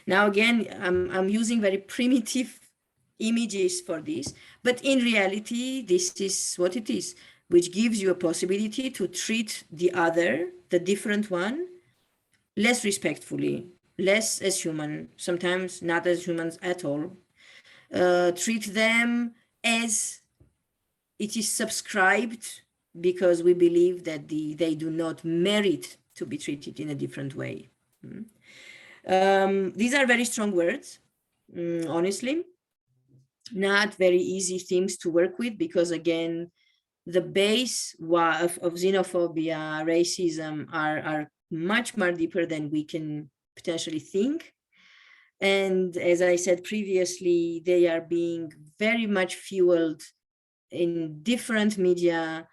Now, again, I'm using very primitive images for this, but in reality, this is what it is, which gives you a possibility to treat the other, the different one, less respectfully, less as human, sometimes not as humans at all. Treat them as it is subscribed because we believe that they do not merit to be treated in a different way. These are very strong words, honestly, not very easy things to work with, because again, the base of xenophobia, racism are much more deeper than we can potentially think. And as I said previously, they are being very much fueled in different media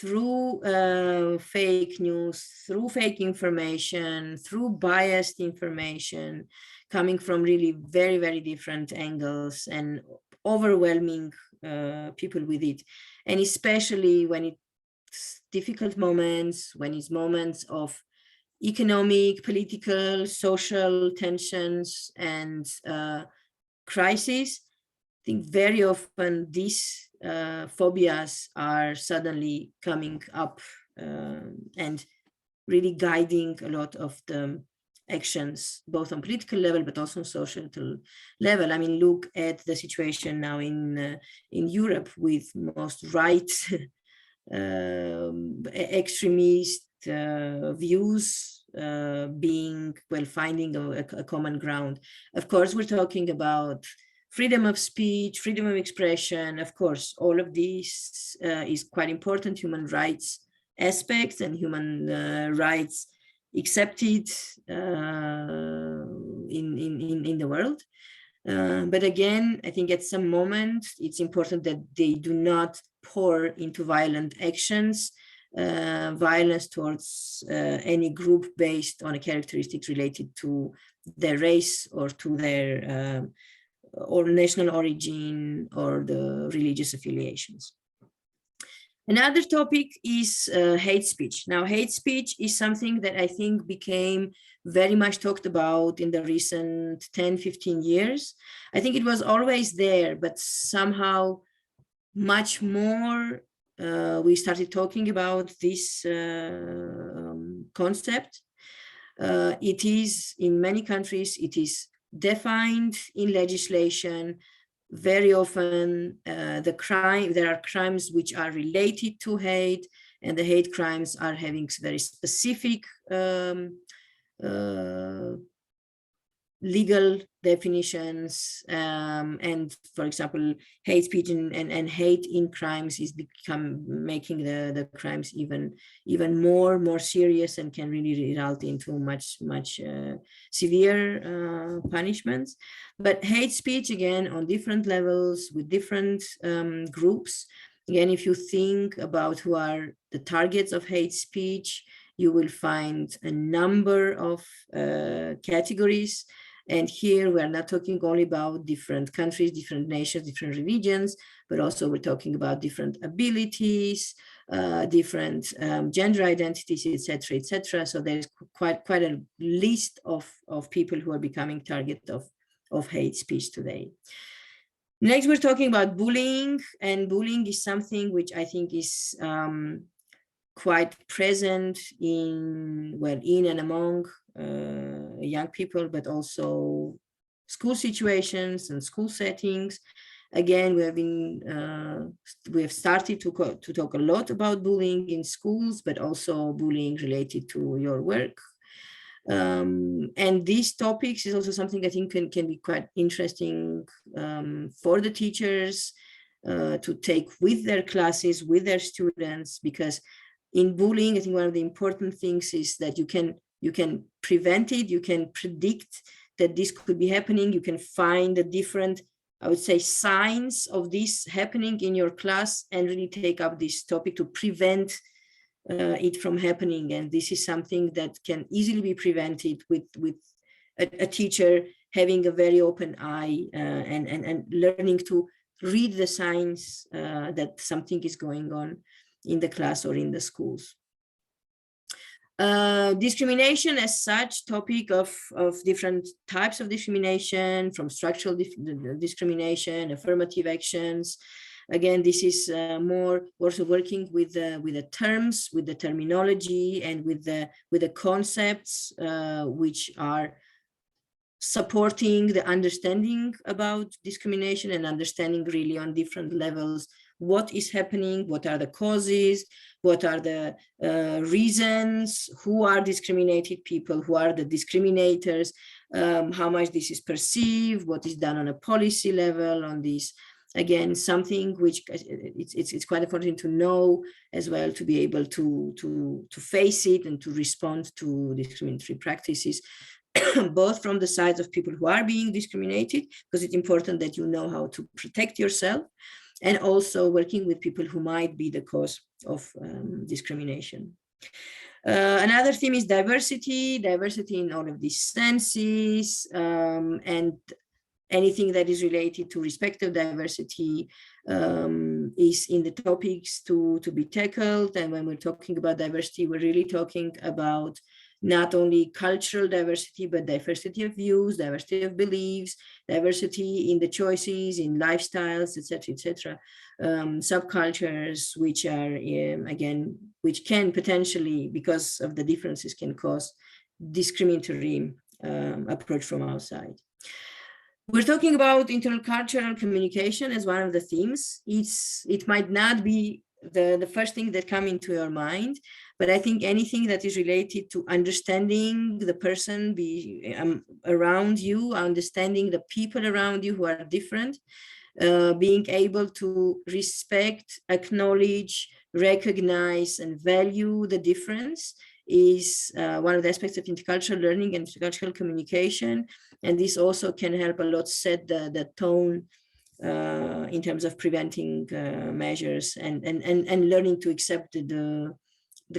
through fake news, through fake information, through biased information, coming from really very, very different angles and overwhelming people with it. And especially when it's difficult moments, when it's moments of economic, political, social tensions and crisis, I think very often these phobias are suddenly coming up and really guiding a lot of the actions, both on political level, but also on societal level. I mean, look at the situation now in Europe with most right extremist views being, well, finding a common ground. Of course, we're talking about freedom of speech, freedom of expression. Of course, all of this is quite important, human rights aspects and human rights accepted in the world. But again, I think at some moment, it's important that they do not pour into violent actions, violence towards any group based on a characteristics related to their race or to their or national origin or the religious affiliations. Another topic is hate speech. Now, hate speech is something that I think became very much talked about in the recent 10, 15 years. I think it was always there, but somehow much more we started talking about this concept. It is, in many countries, it is defined in legislation. Very often there are crimes which are related to hate, and the hate crimes are having very specific legal definitions, and for example, hate speech and hate in crimes is making the crimes even more serious and can really result into much severe punishments. But hate speech, again, on different levels with different groups. Again, if you think about who are the targets of hate speech, you will find a number of categories. And here we're not talking only about different countries, different nations, different religions, but also we're talking about different abilities, different gender identities, etc., etc. So there's quite a list of people who are becoming target of hate speech today. Next, we're talking about bullying, and bullying is something which I think is quite present in, well, in and among young people, but also school situations and school settings. Again, we have started to talk a lot about bullying in schools, but also bullying related to your work. And these topics is also something I think can be quite interesting for the teachers to take with their classes, with their students, because in bullying, I think one of the important things is that you can prevent it, you can predict that this could be happening, you can find the different, I would say, signs of this happening in your class and really take up this topic to prevent it from happening. And this is something that can easily be prevented with a teacher having a very open eye and learning to read the signs that something is going on in the class or in the schools. Discrimination as such, topic of different types of discrimination, from structural discrimination, affirmative actions. Again, this is more also working with the terms, with the terminology, and with the concepts which are supporting the understanding about discrimination and understanding really on different levels what is happening, what are the causes, what are the reasons, who are discriminated people, who are the discriminators, how much this is perceived, what is done on a policy level on this. Again, something which it's quite important to know as well, to be able to face it and to respond to discriminatory practices, both from the sides of people who are being discriminated, because it's important that you know how to protect yourself, and also working with people who might be the cause of discrimination. Another theme is diversity in all of these senses, and anything that is related to respect of diversity is in the topics to be tackled. And when we're talking about diversity, we're really talking about not only cultural diversity, but diversity of views, diversity of beliefs, diversity in the choices, in lifestyles, etc., subcultures, which are, again, which can potentially, because of the differences, can cause discriminatory approach from outside. We're talking about intercultural communication as one of the themes. It might not be the first thing that come into your mind, but I think anything that is related to understanding the person around you, understanding the people around you who are different, being able to respect, acknowledge, recognize, and value the difference is one of the aspects of intercultural learning and intercultural communication. And this also can help a lot set the tone in terms of preventing measures and learning to accept the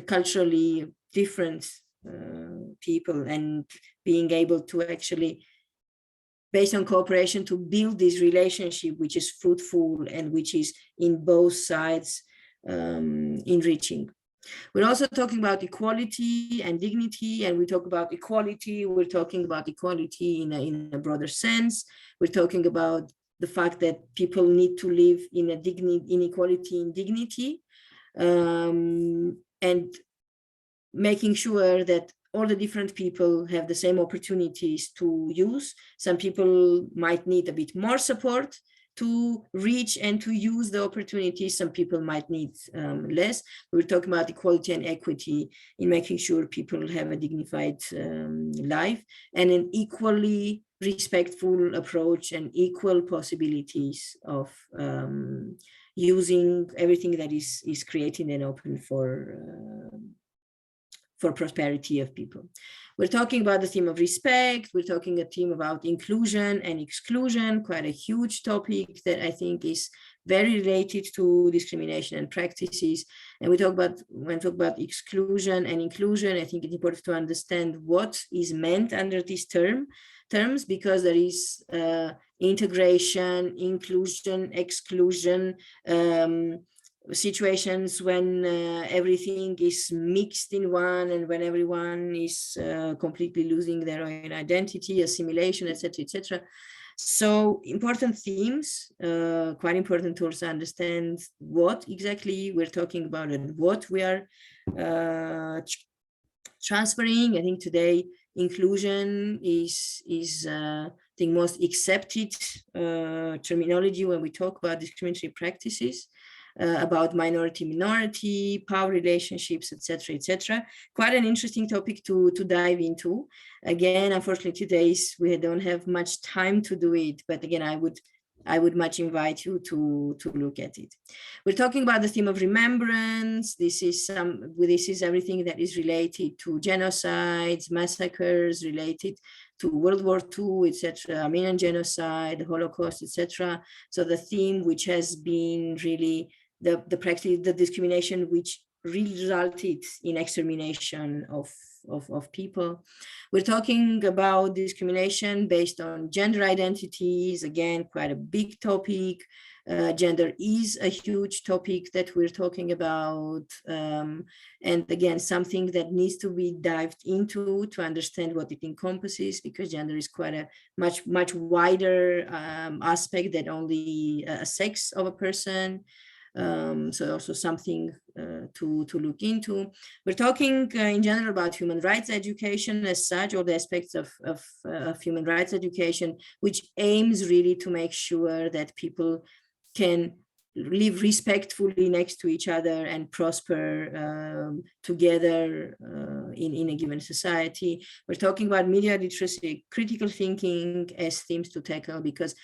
culturally different people, and being able to actually, based on cooperation, to build this relationship which is fruitful and which is in both sides enriching. We're also talking about equality and dignity, and we talk about equality, we're talking about equality in a broader sense. We're talking about the fact that people need to live in equality and dignity, and making sure that all the different people have the same opportunities to use. Some people might need a bit more support to reach and to use the opportunities. Some people might need less. We're talking about equality and equity in making sure people have a dignified life and an equally respectful approach and equal possibilities of using everything that is created and open for prosperity of people. We're talking about the theme of respect. We're talking a theme about inclusion and exclusion, quite a huge topic that I think is very related to discrimination and practices. And when we talk about exclusion and inclusion, I think it's important to understand what is meant under these terms, because there is integration, inclusion, exclusion, situations when everything is mixed in one, and when everyone is completely losing their own identity, assimilation, etc., etc. So important themes, quite important to also understand what exactly we're talking about and what we are transferring. I think today inclusion is the most accepted terminology when we talk about discriminatory practices, about minority, power relationships, etc., etc. Quite an interesting topic to dive into. Again, unfortunately, today we don't have much time to do it, but again, I would much invite you to look at it. We're talking about the theme of remembrance. This is everything that is related to genocides, massacres, related to World War II, etc., Armenian genocide, the Holocaust, etc. So the theme which has been really the practice, the discrimination which resulted in extermination of people. We're talking about discrimination based on gender identities, again, quite a big topic. Gender is a huge topic that we're talking about. And again, something that needs to be dived into to understand what it encompasses, because gender is quite a much wider aspect than only a sex of a person. So also something to look into. We're talking in general about human rights education as such, or the aspects of human rights education, which aims really to make sure that people can live respectfully next to each other and prosper together in a given society. We're talking about media literacy, critical thinking as themes to tackle, because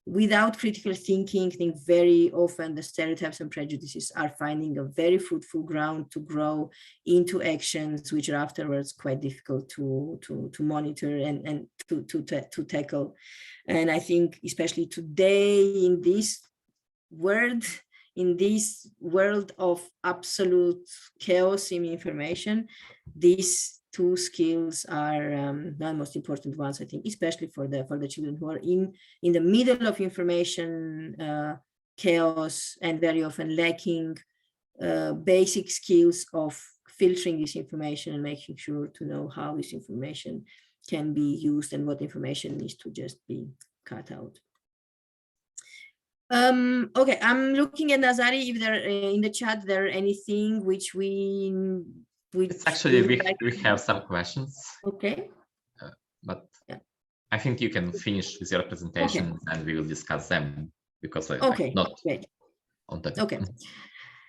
without critical thinking, I think very often the stereotypes and prejudices are finding a very fruitful ground to grow into actions, which are afterwards quite difficult to monitor and to tackle. And I think especially today in this world of absolute chaos in information, these two skills are the most important ones, I think, especially for the children who are in the middle of information chaos and very often lacking basic skills of filtering this information and making sure to know how this information can be used and what information needs to just be cut out. Okay, I'm looking at Nazarii. If there in the chat there are anything which it's actually we have some questions. Okay. But yeah. I think you can finish with your presentation, okay, and we will discuss them, because okay, not great. On topic. Okay.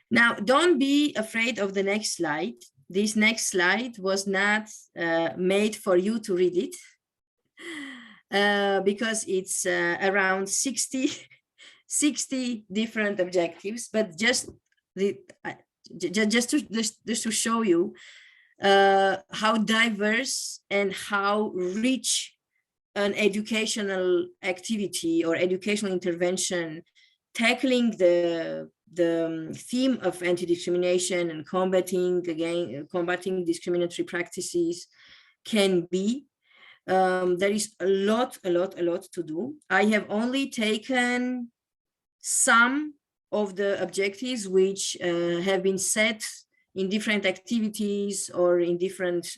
Now, don't be afraid of the next slide. This next slide was not made for you to read it, because it's around 60 different objectives, but just to show you how diverse and how rich an educational activity or educational intervention tackling the theme of anti-discrimination and combating discriminatory practices can be. There is a lot to do. I have only taken some of the objectives which have been set in different activities or in different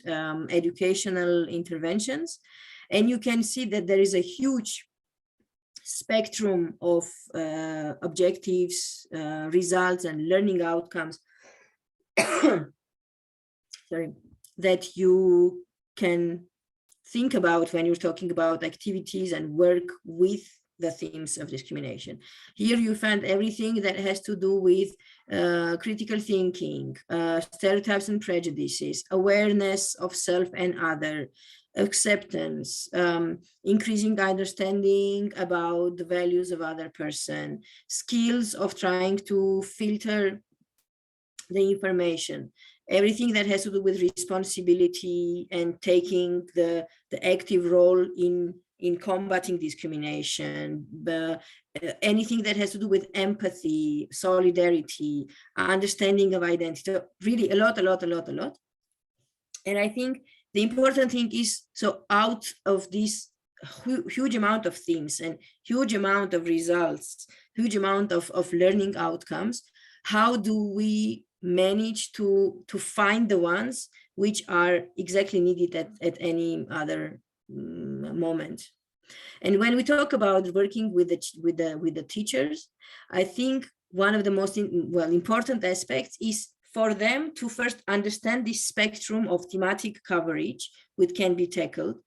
educational interventions. And you can see that there is a huge spectrum of objectives, results, and learning outcomes sorry, that you can think about when you're talking about activities and work with the themes of discrimination. Here you find everything that has to do with critical thinking, stereotypes and prejudices, awareness of self and other, acceptance, increasing understanding about the values of other person, skills of trying to filter the information, everything that has to do with responsibility and taking the active role in combating discrimination, anything that has to do with empathy, solidarity, understanding of identity, really a lot. And I think the important thing is, so out of this huge amount of themes and huge amount of results, huge amount of learning outcomes, how do we manage to find the ones which are exactly needed at any other moment? And when we talk about working with the teachers, I think one of the most important aspects is for them to first understand this spectrum of thematic coverage which can be tackled,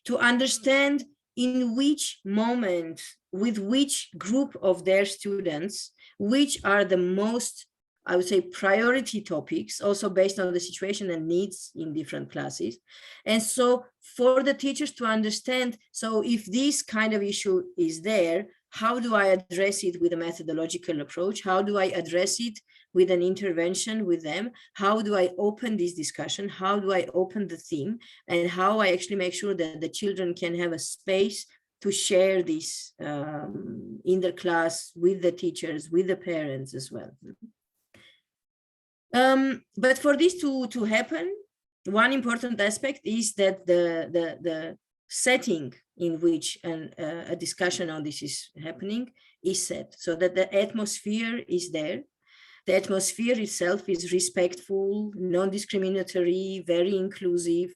to understand in which moment, with which group of their students, which are the most, I would say, priority topics, also based on the situation and needs in different classes. And so for the teachers to understand, so if this kind of issue is there, how do I address it with a methodological approach? How do I address it with an intervention with them? How do I open this discussion? How do I open the theme? And how I actually make sure that the children can have a space to share this in their class with the teachers, with the parents as well. But for this to happen, one important aspect is that the setting in which a discussion on this is happening is set, so that the atmosphere is there. The atmosphere itself is respectful, non-discriminatory, very inclusive,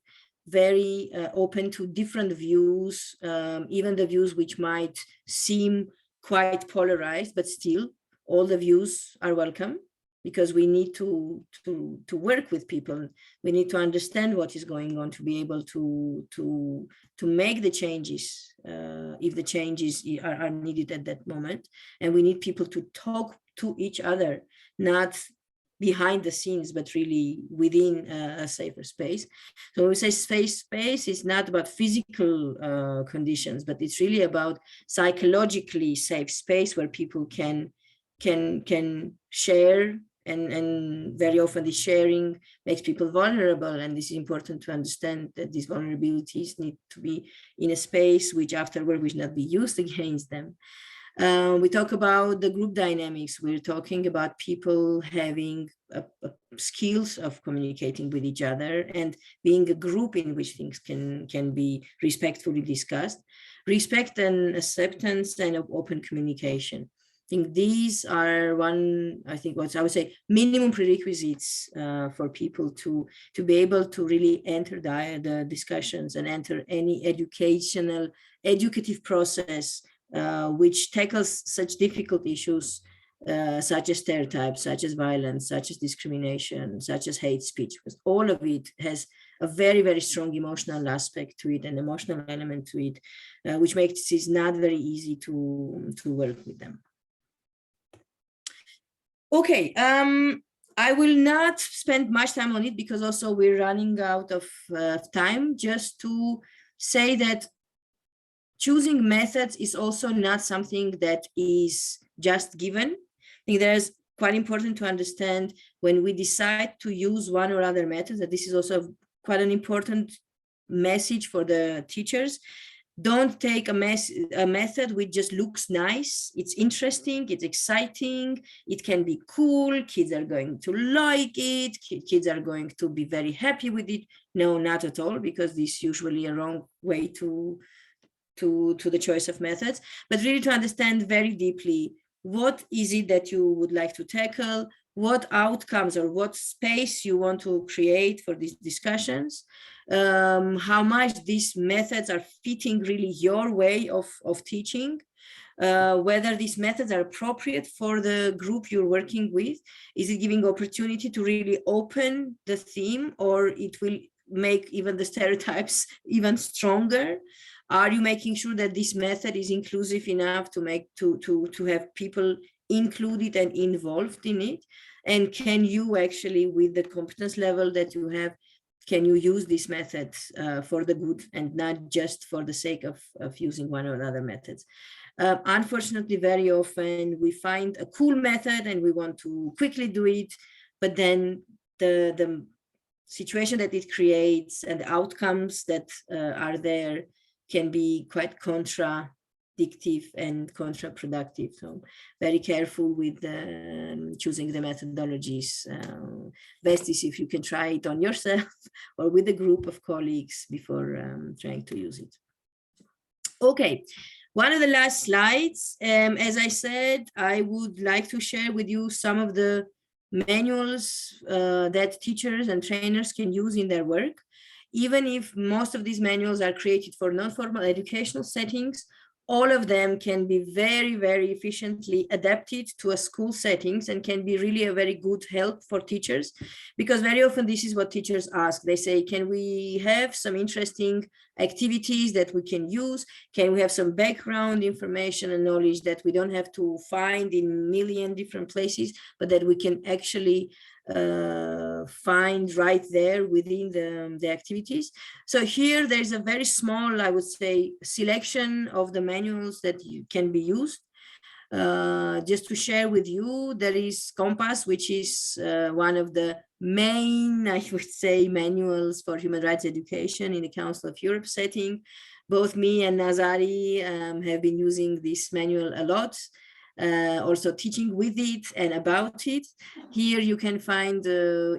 very open to different views, even the views which might seem quite polarized, but still all the views are welcome, because we need to work with people. We need to understand what is going on to be able to make the changes if the changes are needed at that moment. And we need people to talk to each other, not behind the scenes, but really within a safer space. So when we say safe space, it's not about physical conditions, but it's really about psychologically safe space where people can share. And very often the sharing makes people vulnerable, and this is important to understand that these vulnerabilities need to be in a space which afterward will not be used against them. We talk about the group dynamics. We're talking about people having skills of communicating with each other and being a group in which things can be respectfully discussed. Respect and acceptance and open communication. I think these are what I would say minimum prerequisites for people to be able to really enter the discussions and enter any educative process which tackles such difficult issues such as stereotypes, such as violence, such as discrimination, such as hate speech, because all of it has a very, very strong emotional aspect to it, an emotional element to it, which makes it not very easy to work with them. Okay, I will not spend much time on it because also we're running out of time. Just to say that choosing methods is also not something that is just given. I think there's quite important to understand when we decide to use one or other method, that this is also quite an important message for the teachers. Don't take a method which just looks nice. It's interesting, it's exciting, it can be cool, kids are going to like it, kids are going to be very happy with it. No, not at all, because this is usually a wrong way to the choice of methods, but really to understand very deeply what is it that you would like to tackle, what outcomes or what space you want to create for these discussions, how much these methods are fitting really your way of teaching, whether these methods are appropriate for the group you're working with. Is it giving opportunity to really open the theme, or it will make even the stereotypes even stronger? Are you making sure that this method is inclusive enough to have people included and involved in it? And can you actually, with the competence level that you have, can you use this method for the good and not just for the sake of using one or other methods? Unfortunately, very often we find a cool method and we want to quickly do it, but then the situation that it creates and the outcomes that are there can be quite contradictive and counterproductive. So very careful with choosing the methodologies. Best is if you can try it on yourself or with a group of colleagues before trying to use it. Okay, one of the last slides. As I said, I would like to share with you some of the manuals that teachers and trainers can use in their work. even if most of these manuals are created for non-formal educational settings, all of them can be very, very efficiently adapted to a school settings and can be really a very good help for teachers, because very often this is what teachers ask. They say, can we have some interesting activities that we can use? Can we have some background information and knowledge that we don't have to find in a million different places, but that we can actually find right there within the activities? So here there's a very small, I would say, selection of the manuals that can be used. Just to share with you, there is Compass, which is one of the main, I would say, manuals for human rights education in the Council of Europe setting. Both me and Nazarii have been using this manual a lot. Also teaching with it and about it. Here you can find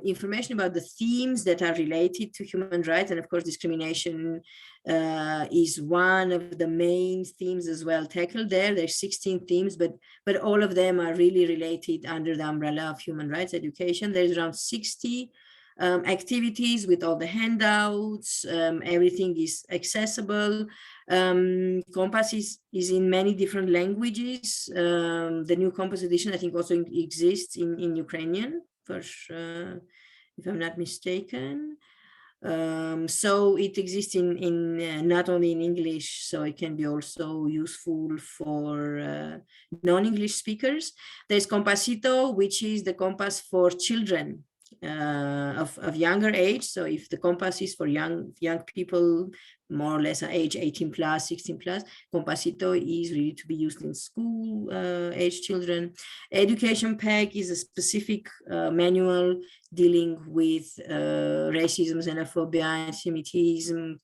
information about the themes that are related to human rights, and of course discrimination is one of the main themes as well tackled there. There's 16 themes, but all of them are really related under the umbrella of human rights education. There's around 60 activities with all the handouts. Everything is accessible. Compass is in many different languages. The new Compass edition, I think, also exists in Ukrainian, for sure, if I'm not mistaken. So it exists in not only in English, so it can be also useful for non-English speakers. There's Compasito, which is the compass for children of younger age. So if the compass is for young people, more or less age 18 plus, 16 plus, Compasito is really to be used in school age children. Education Pack is a specific manual dealing with racism, xenophobia, anti-Semitism,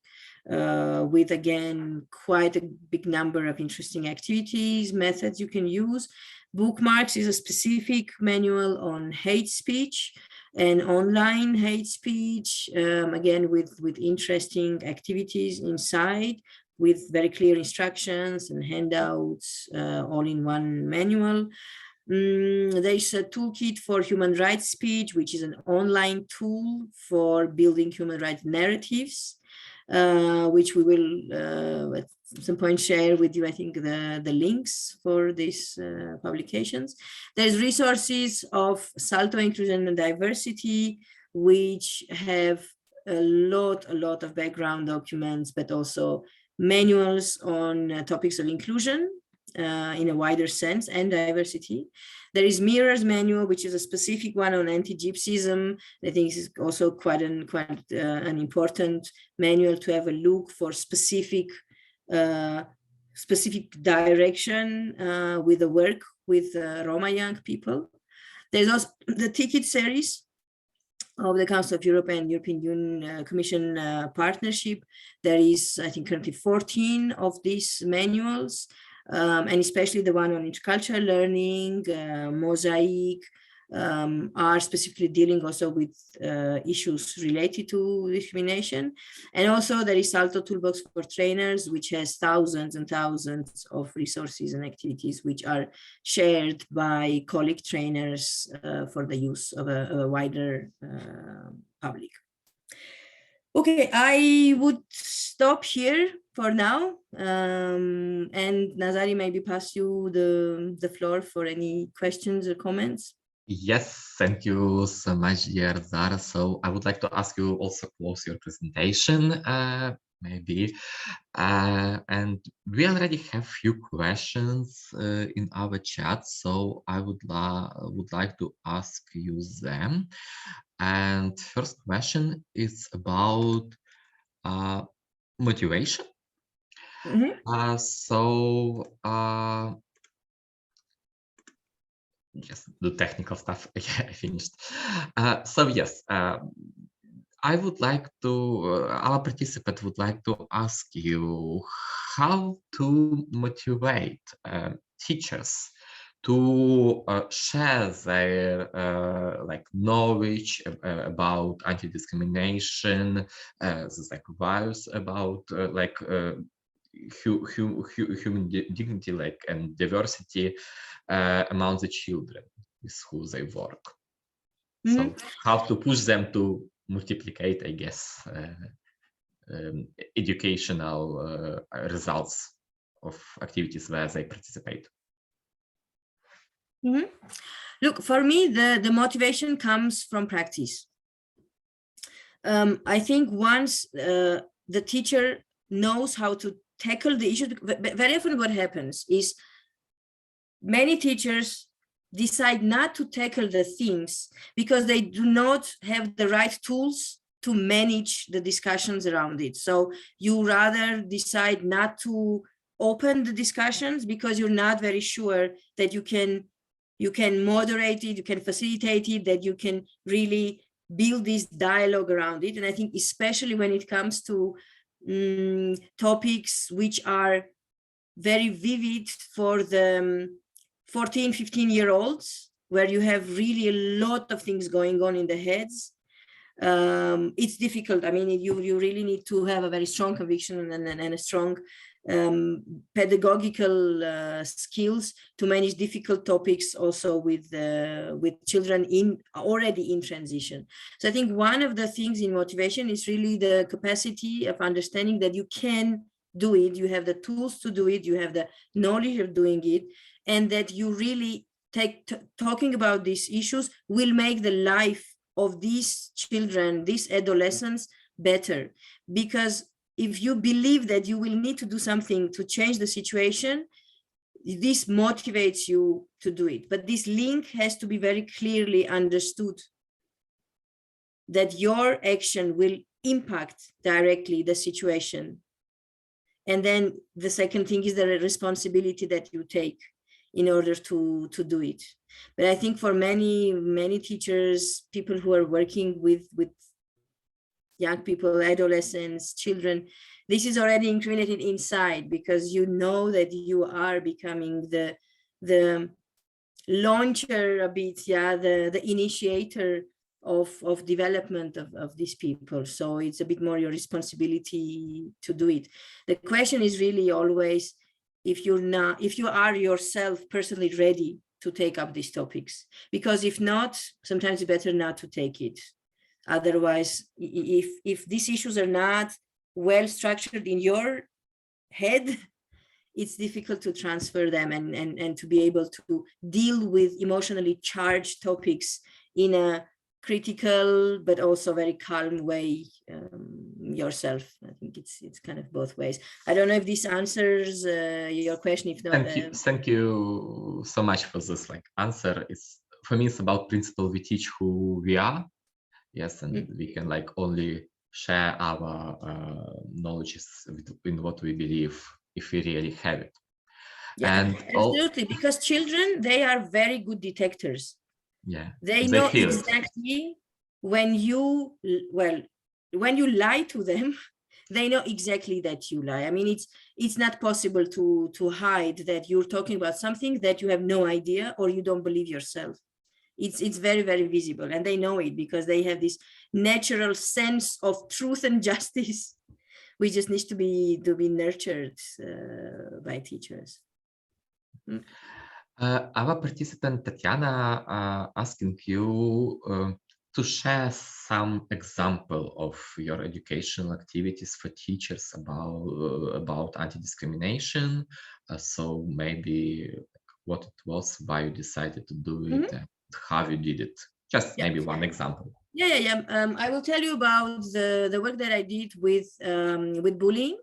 with, again, quite a big number of interesting activities, methods you can use. Bookmarks is a specific manual on hate speech and online hate speech, again, with interesting activities inside, with very clear instructions and handouts, all in one manual. There's a toolkit for human rights speech, which is an online tool for building human rights narratives, which we will at some point share with you, I think, the links for these publications. There's resources of Salto Inclusion and Diversity, which have a lot of background documents, but also manuals on topics of inclusion in a wider sense, and diversity. There is Mirror's manual, which is a specific one on anti-Gypsyism. I think this is also quite an important manual to have a look for specific direction with the work with Roma young people. There's also the ticket series of the Council of Europe and European Union Commission partnership. There is, I think, currently 14 of these manuals, and especially the one on intercultural learning, Mosaic, are specifically dealing also with issues related to discrimination. And also there is Salto Toolbox for Trainers, which has thousands and thousands of resources and activities which are shared by colleague trainers for the use of a wider public. Okay, I would stop here for now, and Nazarii, maybe pass you the floor for any questions or comments. Yes, thank you so much, dear Zara. So I would like to ask you also close your presentation, maybe. And we already have few questions in our chat, so I would like to ask you them. And first question is about motivation. Mm-hmm. Yes, the technical stuff I finished. So yes, I would like to, our participant would like to ask you how to motivate teachers to share their like knowledge about anti-discrimination, like values about human dignity, like, and diversity among the children with who they work. So how to push them to multiplicate, I guess. educational results of activities where they participate. Mm-hmm. Look, for me, the motivation comes from practice. I think once the teacher knows how to tackle the issue, very often what happens is many teachers decide not to tackle the things because they do not have the right tools to manage the discussions around it. So you rather decide not to open the discussions because you're not very sure that you can moderate it, you can facilitate it, that you can really build this dialogue around it. And I think especially when it comes to topics which are very vivid for the 14, 15-year-olds, where you have really a lot of things going on in the heads, it's difficult. I mean, you really need to have a very strong conviction and a strong pedagogical skills to manage difficult topics also with children already in transition. So I think one of the things in motivation is really the capacity of understanding that you can do it, you have the tools to do it, you have the knowledge of doing it, and that you really talking about these issues will make the life of these children, these adolescents, better. Because if you believe that you will need to do something to change the situation, this motivates you to do it. But this link has to be very clearly understood, that your action will impact directly the situation. And then the second thing is the responsibility that you take in order to do it. But I think for many teachers, people who are working with young people, adolescents, children, this is already incriminated inside, because you know that you are becoming the launcher a bit, the initiator of development of these people. So it's a bit more your responsibility to do it. The question is really always if you are yourself personally ready to take up these topics, because if not, sometimes it's better not to take it. Otherwise, if these issues are not well structured in your head, it's difficult to transfer them and to be able to deal with emotionally charged topics in a critical but also very calm way yourself. I think it's kind of both ways. I don't know if this answers your question. If not, thank you so much for this answer. For me, it's about principle. We teach who we are. Yes, and we can only share our knowledge in what we believe if we really have it. Yeah, and absolutely, because children, they are very good detectors. Yeah, they know exactly when you lie to them. They know exactly that you lie. I mean, it's not possible to hide that you're talking about something that you have no idea or you don't believe yourself. It's very, very visible, and they know it because they have this natural sense of truth and justice, which just needs to be nurtured by teachers. Our participant Tatiana asking you to share some example of your educational activities for teachers about anti-discrimination. So maybe what it was, why you decided to do it, and how you did it. Just maybe one example. Yeah. I will tell you about the work that I did with bullying,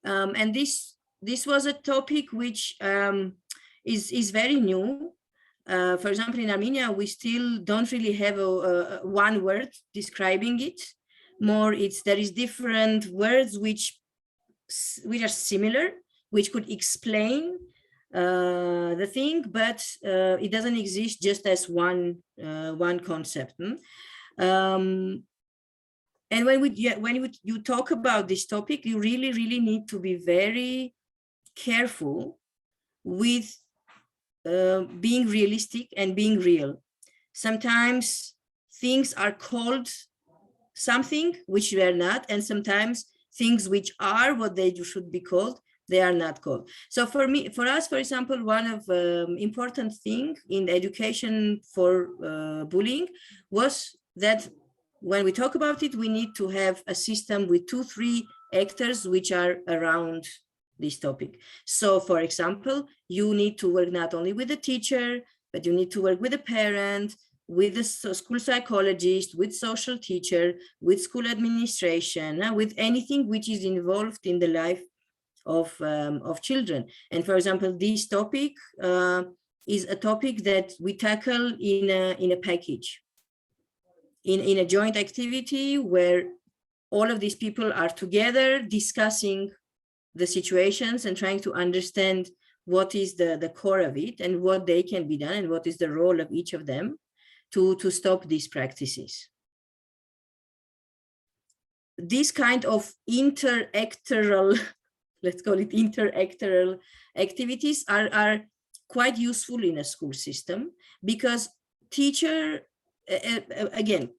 and this was a topic which is very new. For example, in Armenia, we still don't really have a one word describing it. More, there is different words which are similar, which could explain the thing, but it doesn't exist just as one concept. And when you talk about this topic, you really need to be very careful with being realistic and being real. Sometimes things are called something which they are not, and sometimes things which are what they should be called, they are not called. So for us, for example, one of important thing in education for bullying was that when we talk about it, we need to have a system with 2-3 actors which are around this topic. So for example, you need to work not only with the teacher, but you need to work with the parent, with the school psychologist, with social teacher, with school administration, with anything which is involved in the life of children. And for example, this topic is a topic that we tackle in a package, in a joint activity where all of these people are together discussing the situations and trying to understand what is the core of it and what they can be done and what is the role of each of them to stop these practices. This kind of interactoral, let's call it interactoral activities are quite useful in a school system, because teacher, again,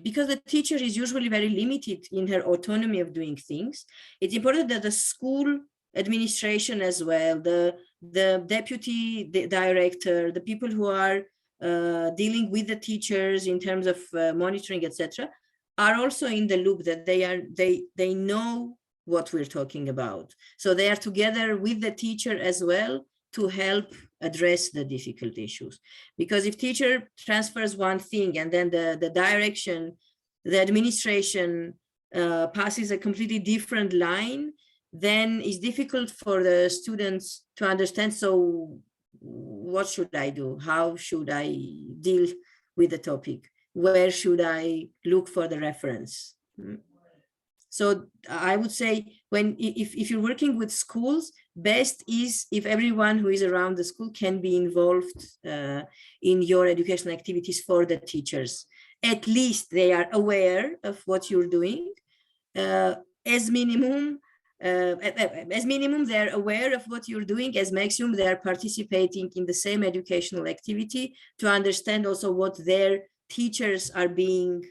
because the teacher is usually very limited in her autonomy of doing things, it's important that the school administration as well, the deputy director, the people who are dealing with the teachers in terms of monitoring, etc., are also in the loop, that they know what we're talking about. So they are together with the teacher as well to help address the difficult issues. Because if teacher transfers one thing and then the direction, the administration passes a completely different line, then it's difficult for the students to understand, so what should I do? How should I deal with the topic? Where should I look for the reference? So I would say, if you're working with schools, best is if everyone who is around the school can be involved in your educational activities for the teachers. At least they are aware of what you're doing. As minimum, they're aware of what you're doing. As maximum, they are participating in the same educational activity to understand also what their teachers are being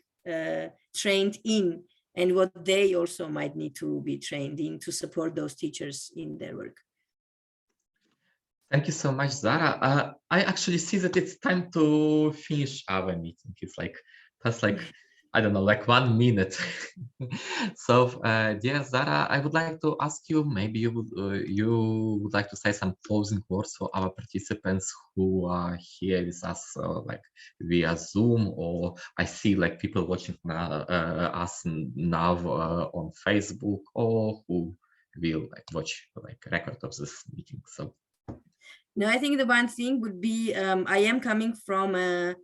trained in, and what they also might need to be trained in to support those teachers in their work. Thank you so much, Zara. I actually see that it's time to finish our meeting. It's like, that's like, I don't know, like 1 minute. So, dear Zara, I would like to ask you, maybe you would like to say some closing words for our participants who are here with us, like via Zoom, or I see like people watching us now on Facebook, or who will like watch like record of this meeting. So. No, I think the one thing would be, I am coming from a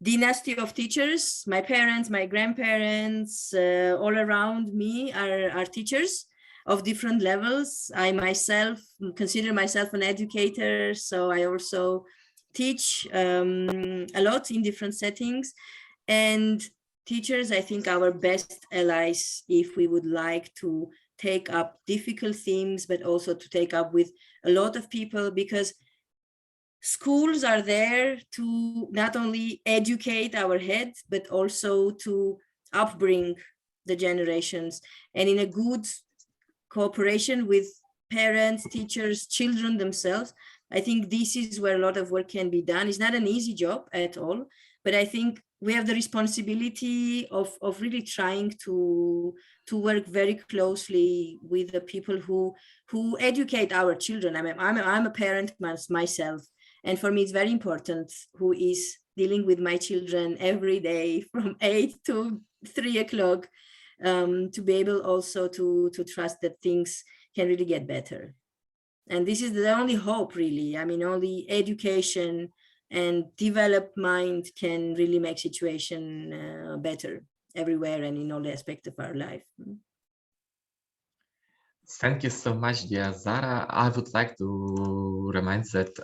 dynasty of teachers. My parents, my grandparents, all around me are teachers of different levels. I myself consider myself an educator, so I also teach a lot in different settings. And teachers, I think, are our best allies if we would like to take up difficult themes, but also to take up with a lot of people, because schools are there to not only educate our heads, but also to upbring the generations, and in a good cooperation with parents, teachers, children themselves. I think this is where a lot of work can be done. It's not an easy job at all, but I think we have the responsibility of really trying to work very closely with the people who educate our children. I mean, I'm a parent myself, and for me, it's very important who is dealing with my children every day from 8 to 3 o'clock, to be able also to trust that things can really get better. And this is the only hope, really. I mean, only education and developed mind can really make situation better everywhere and in all aspects of our life. Thank you so much, dear Zara. I would like to remind that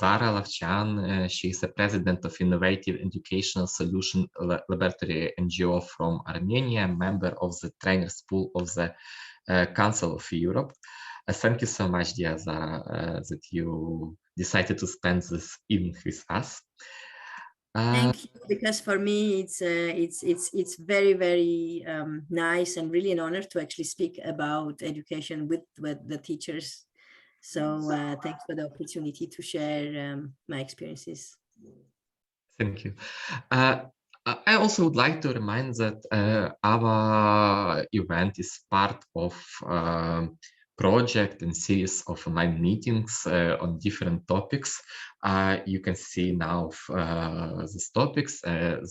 Zara Lavchyan, she is the president of Innovative Educational Solution Laboratory NGO from Armenia, member of the Trainers Pool of the Council of Europe. Thank you so much, dear Zara, that you decided to spend this evening with us. Thank you, because for me it's very, very nice and really an honor to actually speak about education with the teachers. So thanks for the opportunity to share my experiences. Thank you. I also would like to remind that our event is part of project and series of online meetings on different topics. You can see now these topics.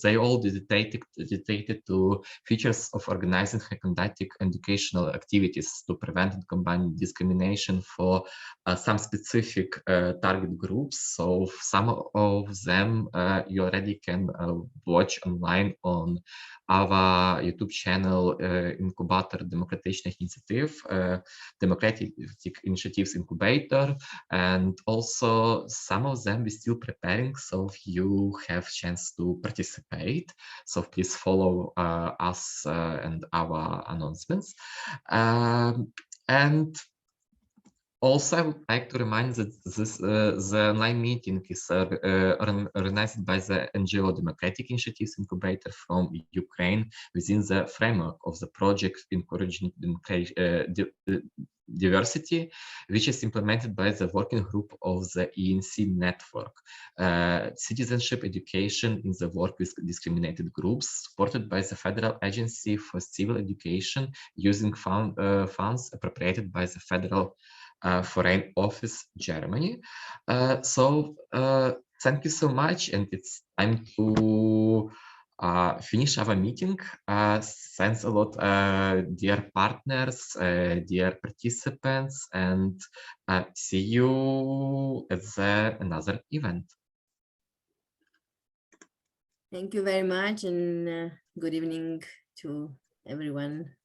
They all dedicated to features of organizing and conducting educational activities to prevent and combat discrimination for some specific target groups. So some of them you already can watch online on our YouTube channel, Incubator Democratic Initiatives Incubator, and also some of them we're still preparing, so you have chance to participate. So please follow us and our announcements. And also, I would like to remind that the online meeting is organized by the NGO Democratic Initiatives Incubator from Ukraine within the framework of the project encouraging diversity, which is implemented by the working group of the EENCE network, citizenship education in the work with discriminated groups, supported by the Federal Agency for Civil Education using funds appropriated by the Federal Foreign Office, Germany. Thank you so much, and it's time to finish our meeting. Thanks a lot, dear partners, dear participants, and see you at another event. Thank you very much, and good evening to everyone.